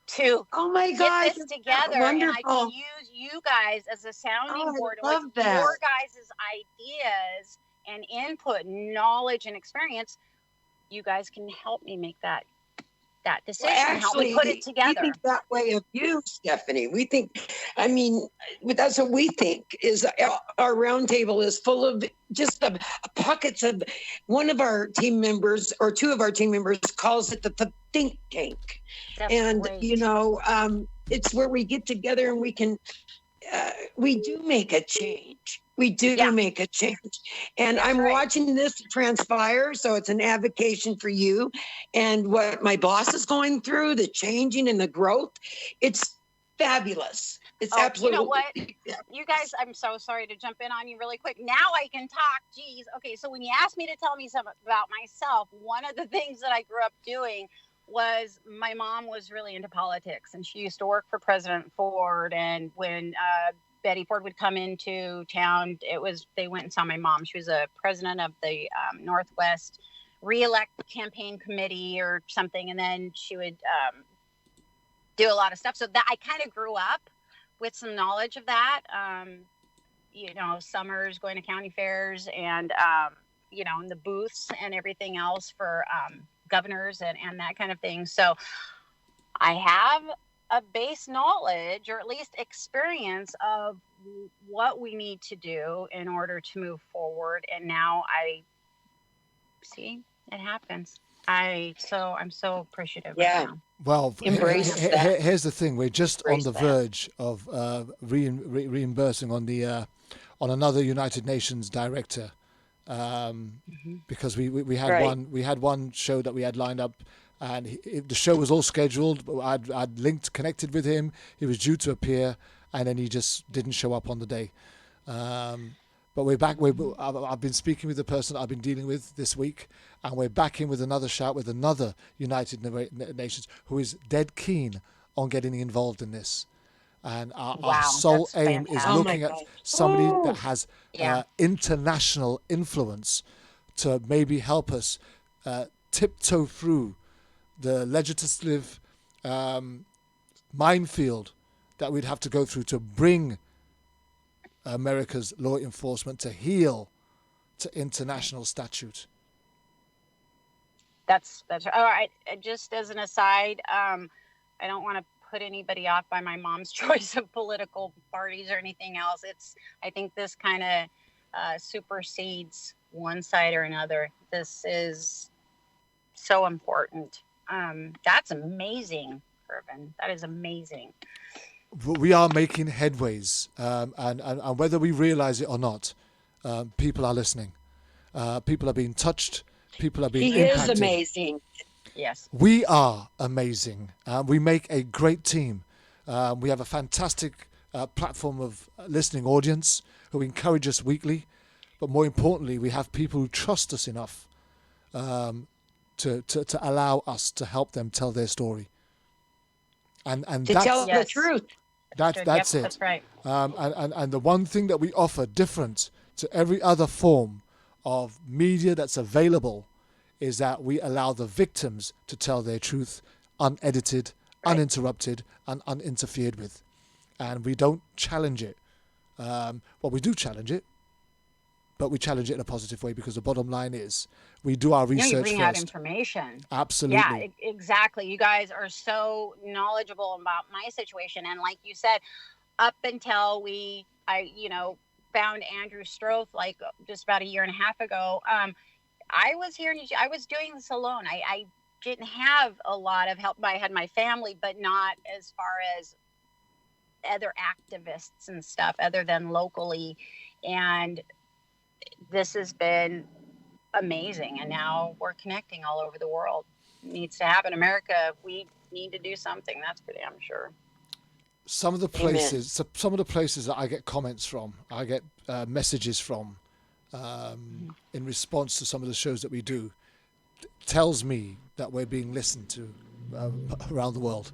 to get this together, and I can use you guys as a sounding board with your guys' ideas and input, knowledge, and experience. You guys can help me make that decision. Well, actually, help me put it together. We think that way of you, Stephanie. We think, that's what we think is our roundtable is full of just the pockets of one of our team members or two of our team members calls it the think tank. That's and, great. It's where we get together and we can, we do make a change. We do make a change. And I'm watching this transpire, so it's an advocation for you. And what my boss is going through, the changing and the growth, it's fabulous. It's absolutely. You know what? You guys, I'm so sorry to jump in on you really quick. Now I can talk. Geez. Okay, so when you asked me to tell me something about myself, one of the things that I grew up doing was my mom was really into politics, and she used to work for President Ford. And when Betty Ford would come into town, they went and saw my mom. She was a president of the Northwest Reelect Campaign Committee or something, and then she would do a lot of stuff. So that I kind of grew up with some knowledge of that. Summers going to county fairs and in the booths and everything else for governors and that kind of thing. So I have a base knowledge or at least experience of what we need to do in order to move forward. And now I see it happens. I'm so appreciative. Yeah. Right now. Well, here's the thing: we're just on the verge of reimbursing on another United Nations director, because we had one show that we had lined up, and the show was all scheduled. I'd connected with him. He was due to appear, and then he just didn't show up on the day. But we're back. I've been speaking with the person I've been dealing with this week, and we're back in with another shout with another United Nations who is dead keen on getting involved in this. And our sole aim is looking at somebody that has international influence to maybe help us tiptoe through the legislative minefield that we'd have to go through to bring America's law enforcement to heel to international statute. That's all right. Just as an aside, I don't want to put anybody off by my mom's choice of political parties or anything else. I think this kind of supersedes one side or another. This is so important. That's amazing, curve, and that is amazing. We are making headways, and whether we realize it or not, people are listening. People are being touched. People are being He impacted. is amazing. Yes. We are amazing. We make a great team. We have a fantastic platform of listening audience who encourage us weekly. But more importantly, we have people who trust us enough to allow us to help them tell their story. And To that's, tell the truth. that's Yep, it. that's right. And the one thing that we offer different to every other form of media that's available is that we allow the victims to tell their truth unedited, uninterrupted, and uninterfered with. And we don't challenge it. Well, we do challenge it, but we challenge it in a positive way, because the bottom line is we do our research You bring out first. information. Absolutely. Yeah, exactly. You guys are so knowledgeable about my situation, and like you said, up until I found Andrew Stroth like just about a year and a half ago. I was here, I was doing this alone. I didn't have a lot of help. I had my family, but not as far as other activists and stuff, other than locally. And this has been amazing. And now we're connecting all over the world. It needs to happen. America, we need to do something. That's for damn sure. Some of the places that I get comments from, I get messages from, in response to some of the shows that we do, tells me that we're being listened to around the world.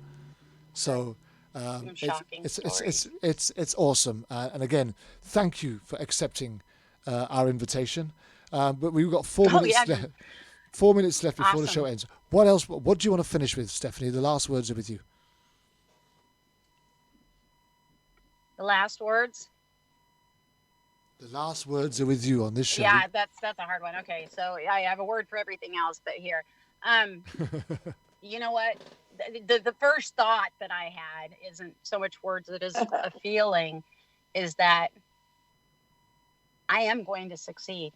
So it's awesome. And again, thank you for accepting our invitation. But we've got 4 minutes left. 4 minutes left before the show ends. What else? What do you want to finish with, Stephanie? The last words are with you. The last words. The last words are with you on this show. Yeah, that's a hard one. Okay, so I have a word for everything else, but here, you know what? The first thought that I had isn't so much words; it is a feeling. Is that I am going to succeed.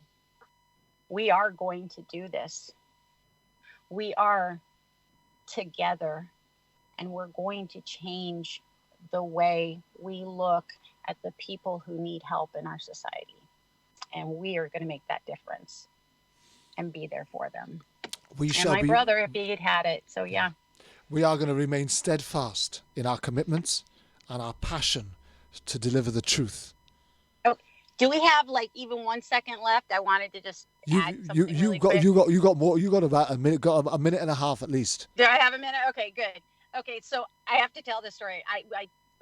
We are going to do this. We are together, and we're going to change the way we look at the people who need help in our society. And we are going to make that difference and be there for them. My brother, if he had it. So, yeah. We are going to remain steadfast in our commitments and our passion to deliver the truth. Oh, do we have like even 1 second left? I wanted to just add something really quick. You got more. You got about a minute. Got a minute and a half at least. Do I have a minute? Okay, good. Okay, so I have to tell this story.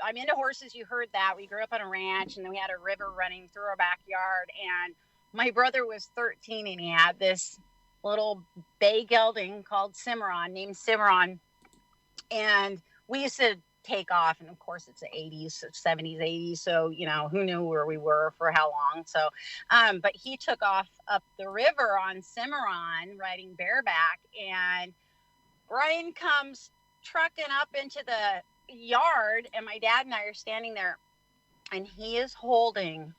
I'm into horses. You heard that. We grew up on a ranch, and then we had a river running through our backyard. And my brother was 13, and he had this little bay gelding called Cimarron, named Cimarron. And we used to take off. And of course, it's the 80s, 70s, 80s. So, who knew where we were for how long. So, but he took off up the river on Cimarron, riding bareback. And Brian comes trucking up into the yard, and my dad and I are standing there, and he is holding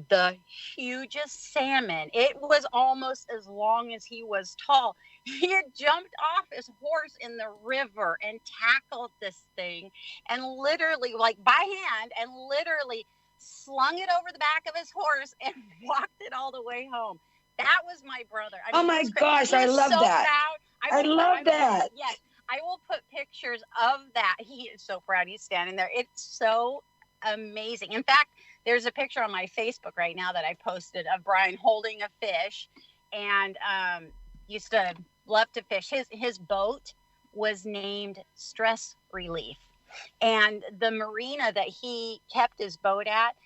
the hugest salmon. It was almost as long as he was tall. He had jumped off his horse in the river and tackled this thing, and literally, like by hand, and literally slung it over the back of his horse and walked it all the way home. That was my brother. I mean, oh my gosh, I love that. I love that. Yes. I will put pictures of that. He is so proud. He's standing there. It's so amazing. In fact, there's a picture on my Facebook right now that I posted of Brian holding a fish, and used to love to fish. His boat was named Stress Relief. And the marina that he kept his boat at,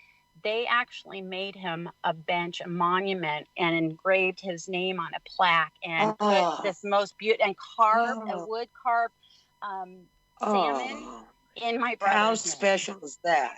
they actually made him a bench, a monument, and engraved his name on a plaque, and put this most beautiful, and carved a wood carved salmon in my brother's How name. special is that?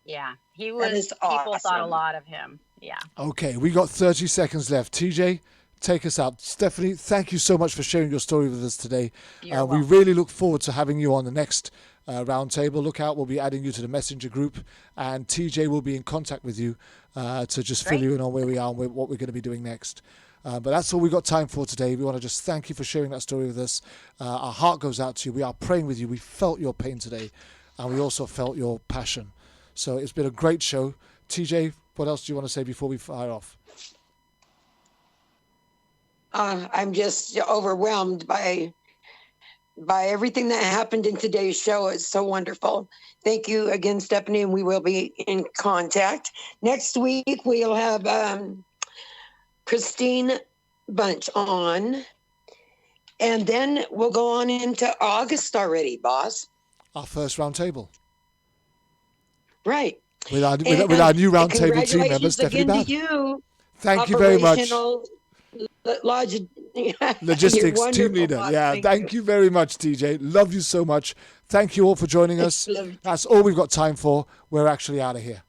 Yeah, he was. That is people awesome. thought a lot of him. Yeah. Okay, we got 30 seconds left. TJ, take us out. Stephanie, thank you so much for sharing your story with us today. We really look forward to having you on the next roundtable. Look out, we'll be adding you to the messenger group, and TJ will be in contact with you to just fill you in on where we are and what we're going to be doing next. But that's all we've got time for today. We want to just thank you for sharing that story with us. Our heart goes out to you. We are praying with you. We felt your pain today, and we also felt your passion. So it's been a great show. TJ, what else do you want to say before we fire off? I'm just overwhelmed by everything that happened in today's show. It's so wonderful. Thank you again, Stephanie, and we will be in contact. Next week, we'll have Christine Bunch on, and then we'll go on into August already, boss. Our first round table. Right. With our new round table team member, Stephanie Babb. You, thank you very much. Logistics team leader. Yeah, thank you very much, TJ. Love you so much. Thank you all for joining us. That's all we've got time for. We're actually out of here.